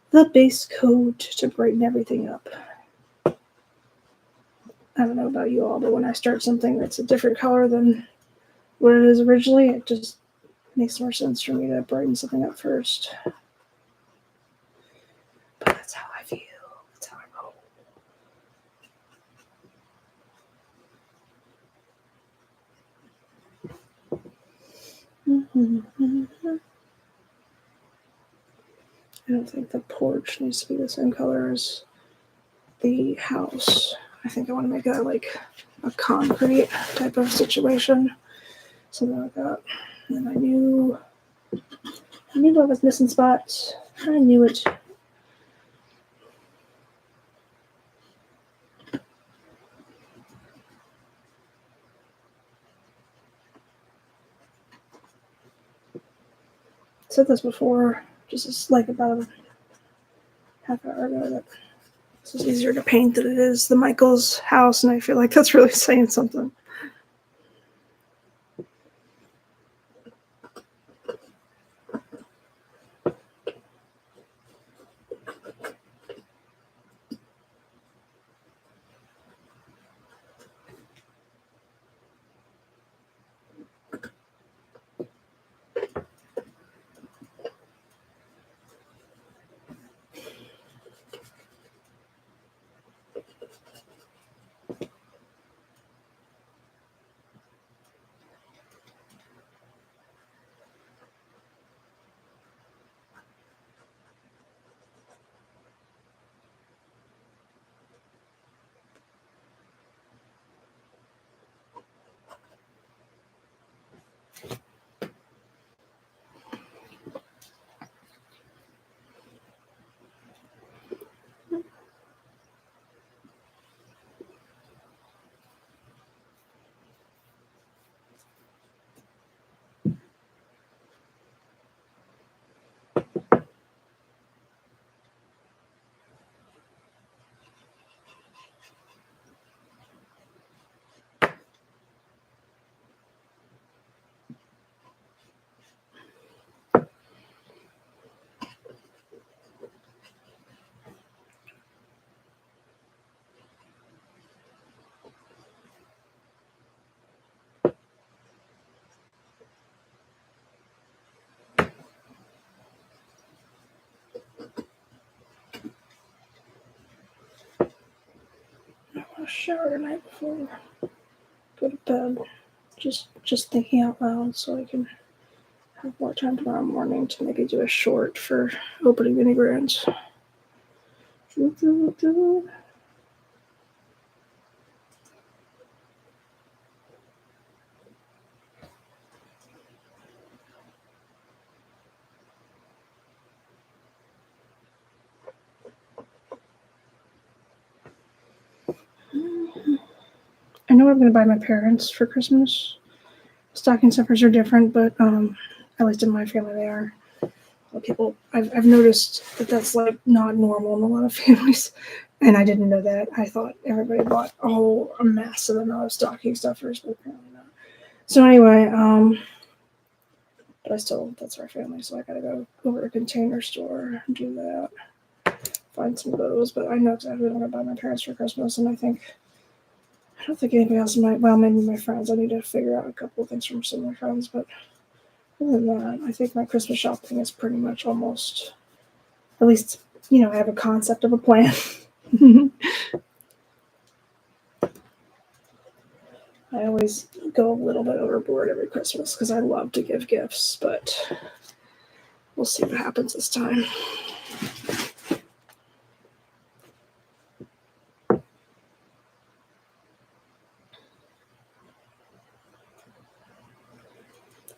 the base coat to brighten everything up. I don't know about you all, but when I start something that's a different color than what it is originally, it just makes more sense for me to brighten something up first. But that's how I feel. That's how I roll. I don't think the porch needs to be the same color as the house. I think I want to make that like a concrete type of situation, something like that. And I knew I was missing spots. I knew it. I said this before, just like about a half hour ago, that it's just easier to paint than it is the Michael's house, and I feel like that's really saying something. A shower tonight before I go to bed. Just thinking out loud so I can have more time tomorrow morning to maybe do a short for opening mini brands. I know I'm going to buy my parents for Christmas. Stocking stuffers are different, but at least in my family they are. People, I've noticed that that's like not normal in a lot of families, and I didn't know that. I thought everybody bought a massive amount of stocking stuffers, but apparently not. So anyway, but that's our family, so I gotta go over to a Container Store and do that. Find some of those, but I know exactly what I'm gonna buy my parents for Christmas, and I don't think anybody else might. Well, maybe my friends. I need to figure out a couple of things from some of my friends, but other than that, I think my Christmas shopping is pretty much almost. At least, I have a concept of a plan. I always go a little bit overboard every Christmas because I love to give gifts, but we'll see what happens this time.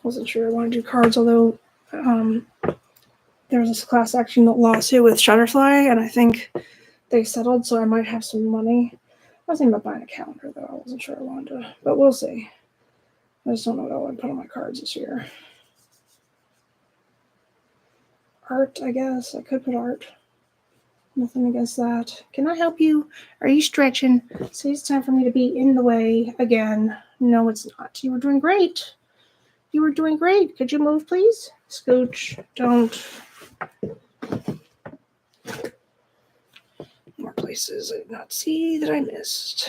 Wasn't sure I wanted to do cards, although there was this class action lawsuit with Shutterfly, and I think they settled, so I might have some money. I was thinking about buying a calendar, though. I wasn't sure I wanted to, but we'll see. I just don't know what I want to put on my cards this year. Art, I guess. I could put art. Nothing against that. Can I help you? Are you stretching? See, it's time for me to be in the way again. No, it's not. You were doing great. You were doing great. Could you move, please? Scooch. Don't. More places I did not see that I missed.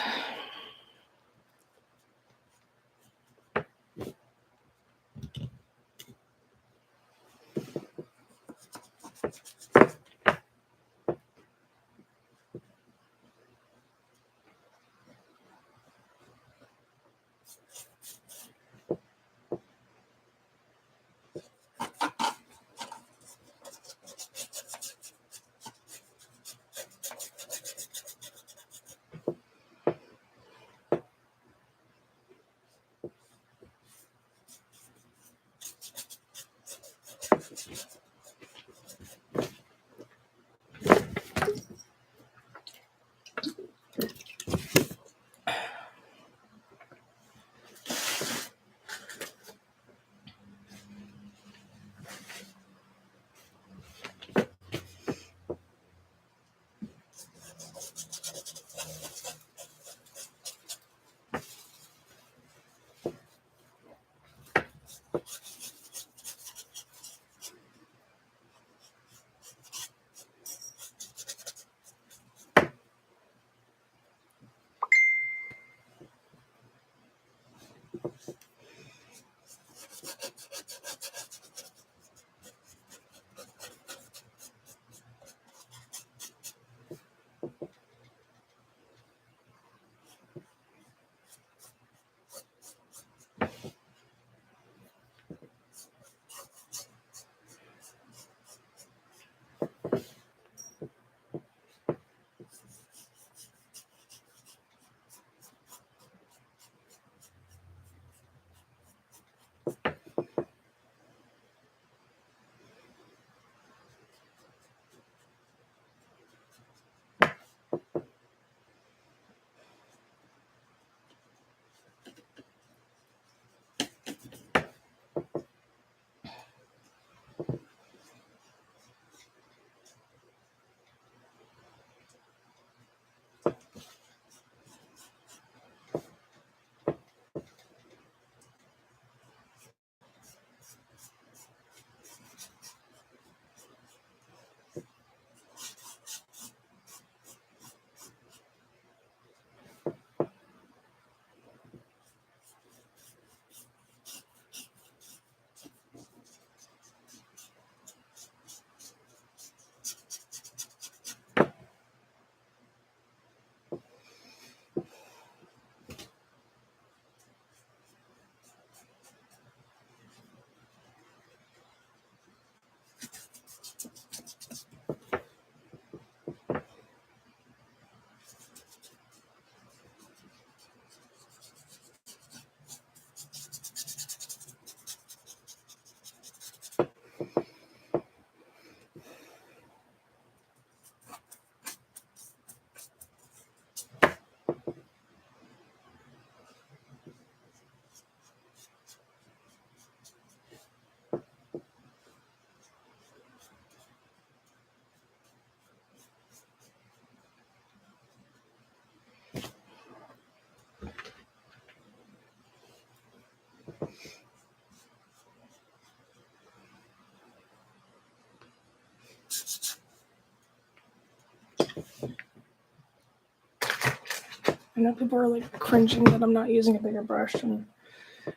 I know people are like cringing that I'm not using a bigger brush, and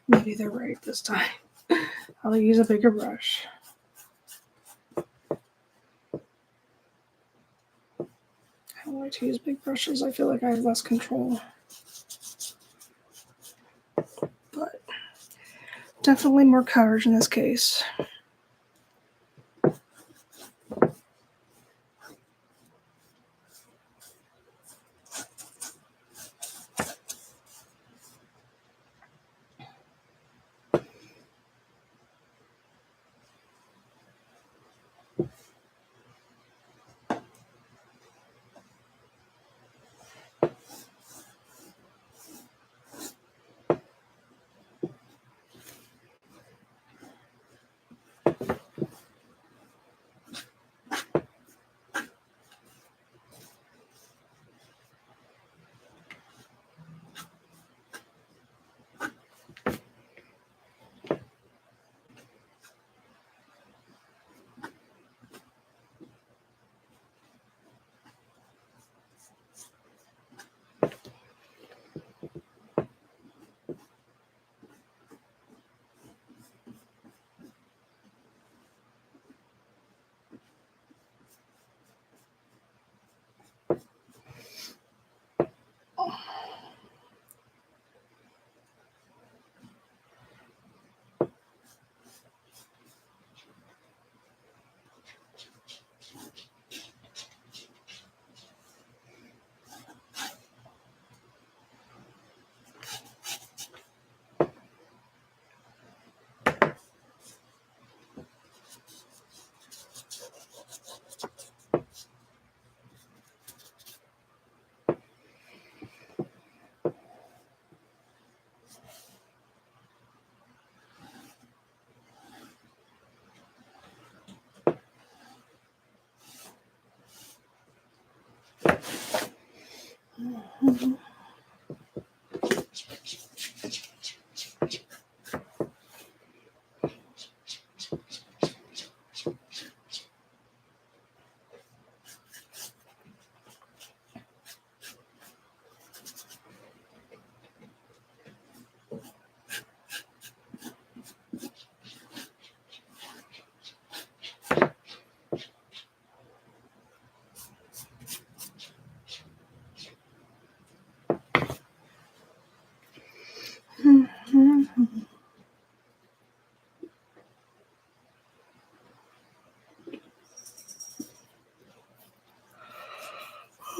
maybe they're right this time. I'll use a bigger brush. I don't like to use big brushes. I feel like I have less control. But definitely more coverage in this case.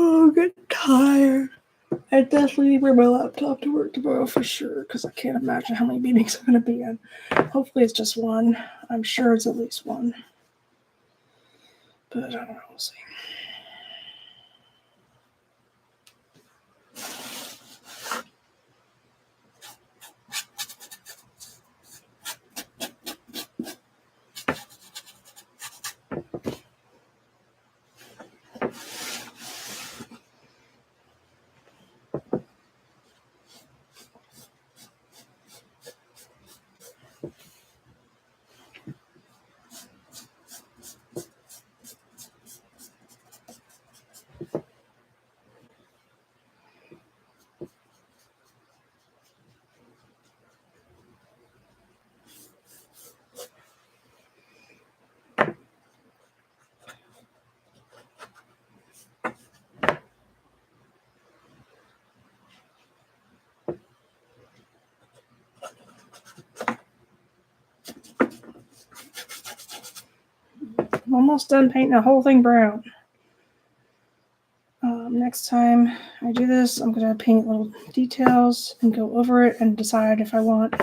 Oh, I'm getting tired. I definitely need to bring my laptop to work tomorrow for sure, because I can't imagine how many meetings I'm going to be in. Hopefully it's just one. I'm sure it's at least one. But I don't know. We'll see. I'm almost done painting the whole thing brown. Next time I do this, I'm going to paint little details and go over it and decide if I want,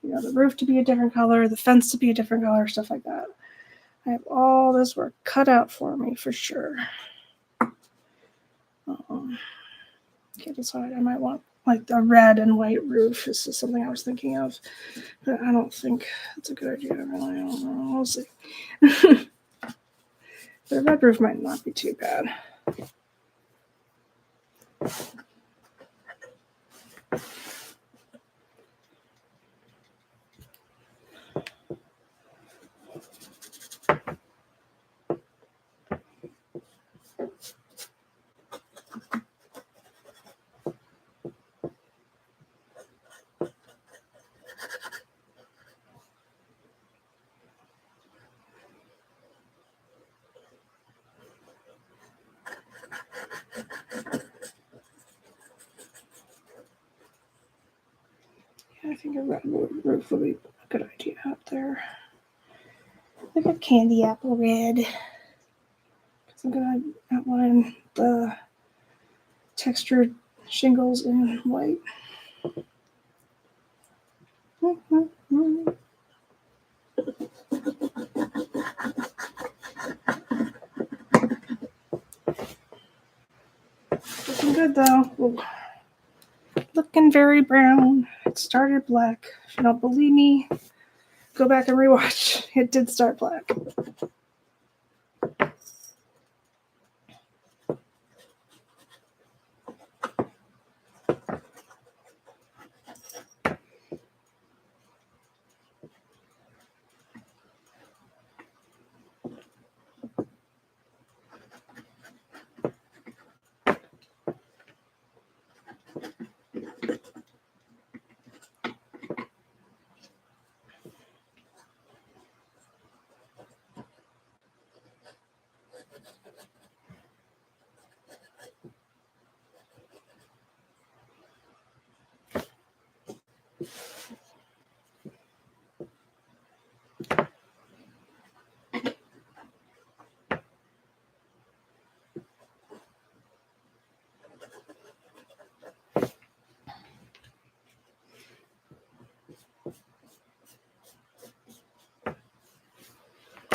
the roof to be a different color, the fence to be a different color, stuff like that. I have all this work cut out for me for sure. Can't decide. I might want like the red and white roof. This is something I was thinking of, but I don't think that's a good idea. Really, I don't know. We'll see. The red roof might not be too bad. think a red roof would be a good idea up there. Like a candy apple red. Because I'm going to outline the textured shingles in white. Looking good though. Ooh. Looking very brown. It started black. If you don't believe me, go back and rewatch. It did start black.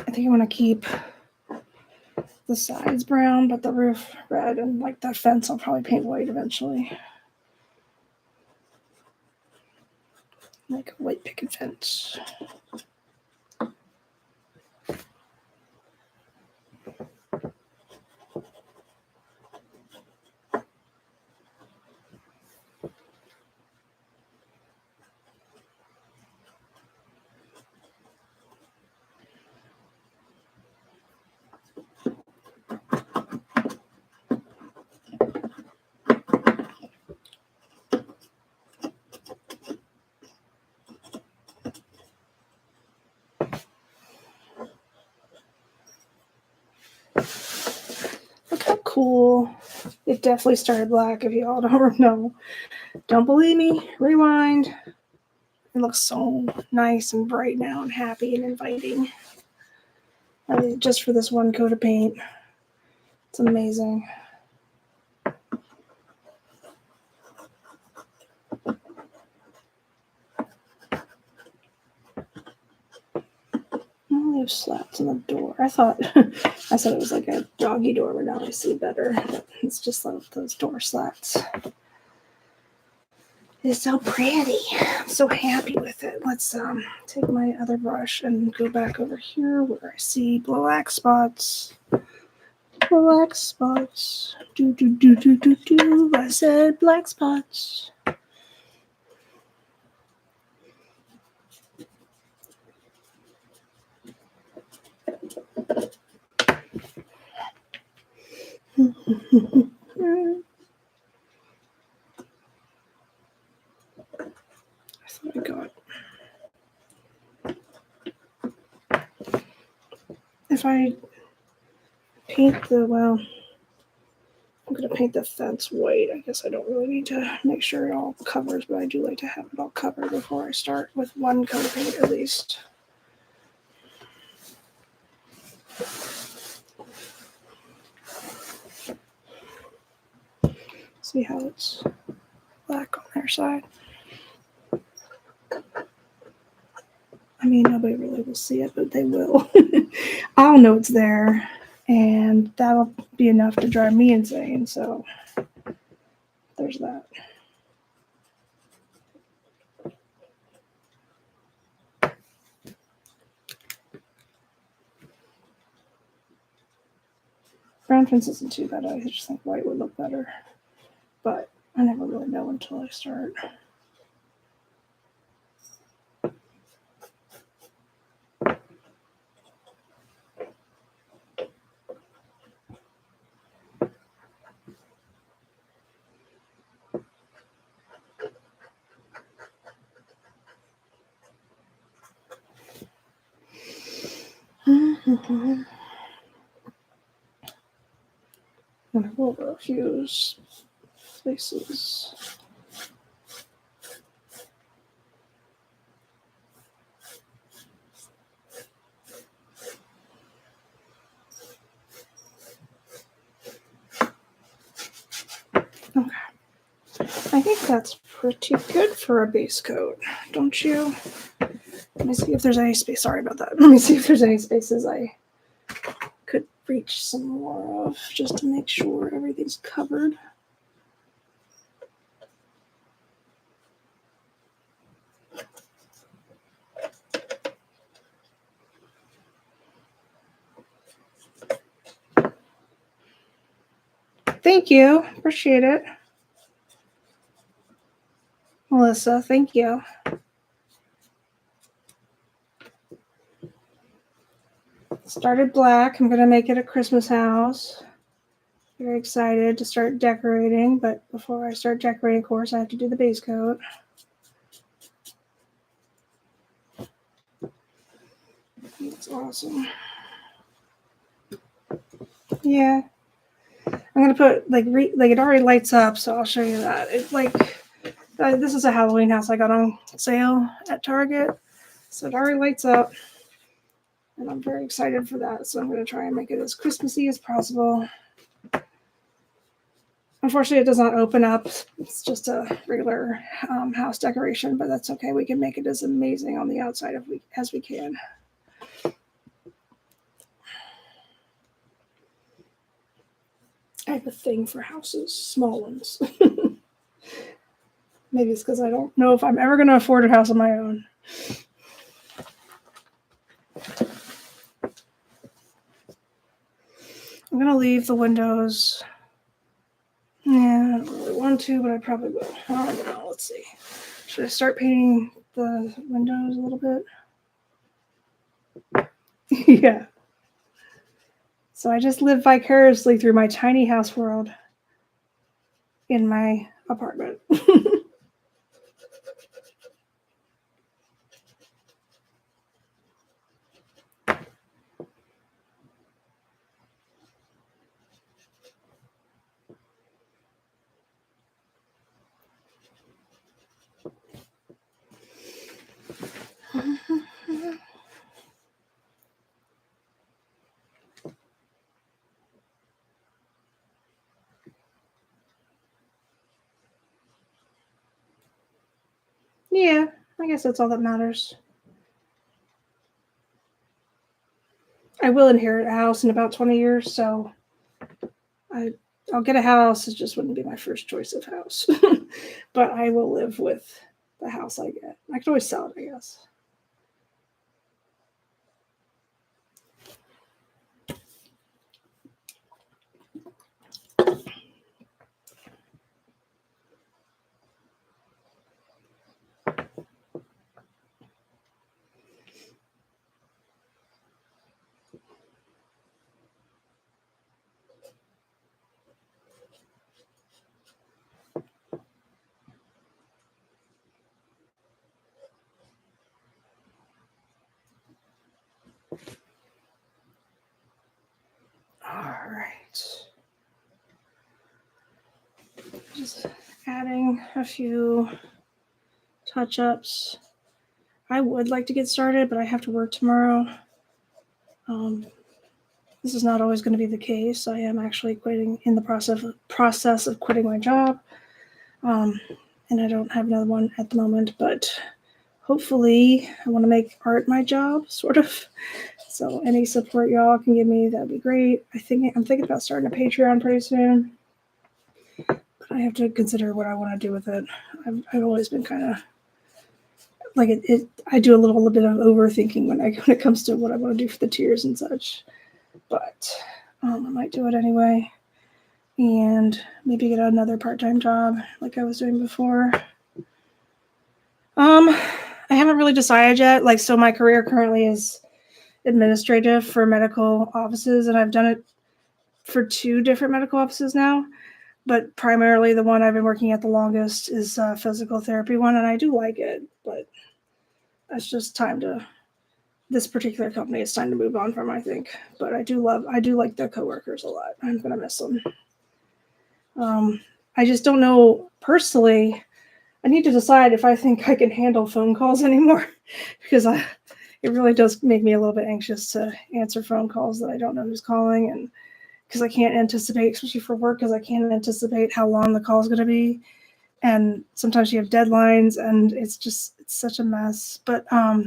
I think I want to keep the sides brown, but the roof red, and like that fence I'll probably paint white eventually. Like a white picket fence. Look how cool. It definitely started black if you all don't know. Don't believe me? Rewind. It looks so nice and bright now and happy and inviting. I mean, just for this one coat of paint. It's amazing. Leave slats on the door. I thought I said it was like a doggy door, but now I see better. It's just like those door slats. It's so pretty. I'm so happy with it. Let's take my other brush and go back over here where I see black spots. Black spots. Do do do do do do. I said black spots. I thought I got. If I paint the, well, I'm going to paint the fence white. I guess I don't really need to make sure it all covers, but I do like to have it all covered before I start with one coat of paint at least. See how it's black on their side. I mean, nobody really will see it, but they will. I'll know it's there, and that'll be enough to drive me insane, so there's that. Brown fence isn't too bad. I just think white would look better, but I never really know until I start. I'm gonna go over a few places. I think that's pretty good for a base coat, don't you? Let me see if there's any space. Sorry about that. Let me see if there's any spaces I could reach some more of just to make sure everything's covered. Thank you. Appreciate it. Melissa, thank you. Started black. I'm going to make it a Christmas house. Very excited to start decorating, but before I start decorating, of course, I have to do the base coat. That's awesome. Yeah. I'm going to put, like it already lights up, so I'll show you that. It's like, this is a Halloween house I got on sale at Target. So it already lights up. And I'm very excited for that. So I'm going to try and make it as Christmassy as possible. Unfortunately, it does not open up. It's just a regular house decoration, but that's okay. We can make it as amazing on the outside as we can. I have a thing for houses, small ones. Maybe it's because I don't know if I'm ever going to afford a house on my own. I'm going to leave the windows. Yeah, I don't really want to, but I probably will. I don't know. Let's see. Should I start painting the windows a little bit? Yeah. So I just live vicariously through my tiny house world in my apartment. Yeah, I guess that's all that matters. I will inherit a house in about 20 years, so I'll get a house. It just wouldn't be my first choice of house. But I will live with the house I get. I could always sell it, I guess. All right. Just adding a few touch-ups. I would like to get started, but I have to work tomorrow. This is not always going to be the case. I am actually quitting in the process of quitting my job. And I don't have another one at the moment, but hopefully I want to make art my job, sort of. So any support y'all can give me, that'd be great. I'm thinking about starting a Patreon pretty soon. But I have to consider what I want to do with it. I've always been kind of like I do a little bit of overthinking when it comes to what I want to do for the tiers and such. But I might do it anyway. And maybe get another part-time job like I was doing before. I haven't really decided yet. Like, so my career currently is administrative for medical offices, and I've done it for 2 different medical offices now. But primarily the one I've been working at the longest is a physical therapy one, and I do like it. But it's just time to. This particular company, it's time to move on from, I think. But I do like the coworkers a lot. I'm gonna miss them. I just don't know personally. I need to decide if I think I can handle phone calls anymore, because it really does make me a little bit anxious to answer phone calls that I don't know who's calling, and because I can't anticipate, especially for work, because I can't anticipate how long the call is going to be. and sometimes you have deadlines, and it's such a mess. But I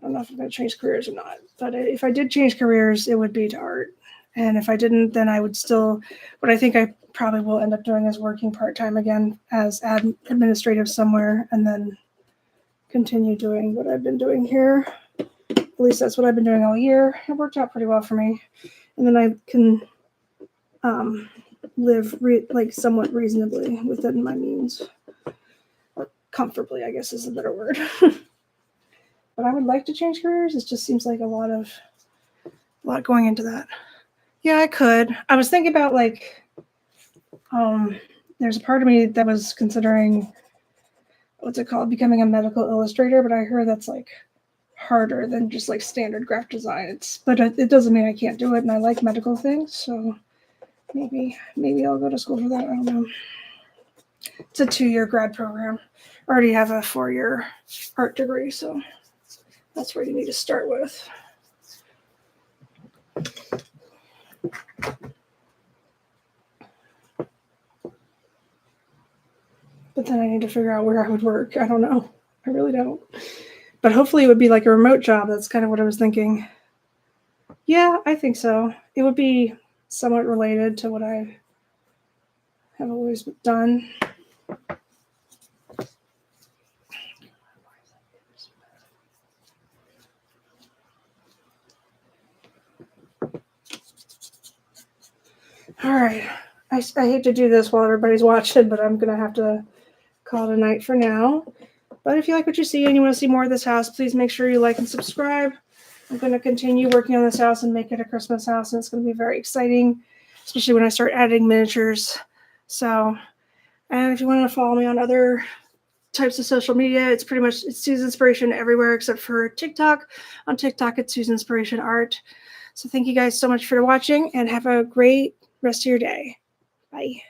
don't know if I'm going to change careers or not. But if I did change careers, it would be to art. And if I didn't, then I would still, what I think I probably will end up doing is working part-time again as administrative somewhere, and then continue doing what I've been doing here. At least that's what I've been doing all year. It worked out pretty well for me. And then I can live somewhat reasonably within my means. Or comfortably, I guess is a better word. But I would like to change careers. It just seems like a lot going into that. Yeah, I could. I was thinking about there's a part of me that was considering, what's it called, becoming a medical illustrator, but I heard that's harder than just standard graphic design. But it doesn't mean I can't do it, and I like medical things, so maybe I'll go to school for that. I don't know. It's a 2-year grad program. I already have a 4-year art degree, so that's where you need to start with. But then I need to figure out where I would work. I don't know. I really don't. But hopefully it would be a remote job. That's kind of what I was thinking. Yeah, I think so. It would be somewhat related to what I have always done. All right. I hate to do this while everybody's watching, but I'm going to have to call it a night for now. But if you like what you see and you want to see more of this house, please make sure you like and subscribe. I'm going to continue working on this house and make it a Christmas house, and it's going to be very exciting, especially when I start adding miniatures. So, and if you want to follow me on other types of social media, it's Susanspiration everywhere except for TikTok. On TikTok, it's Susanspiration Art. So thank you guys so much for watching, and have a great rest of your day. Bye.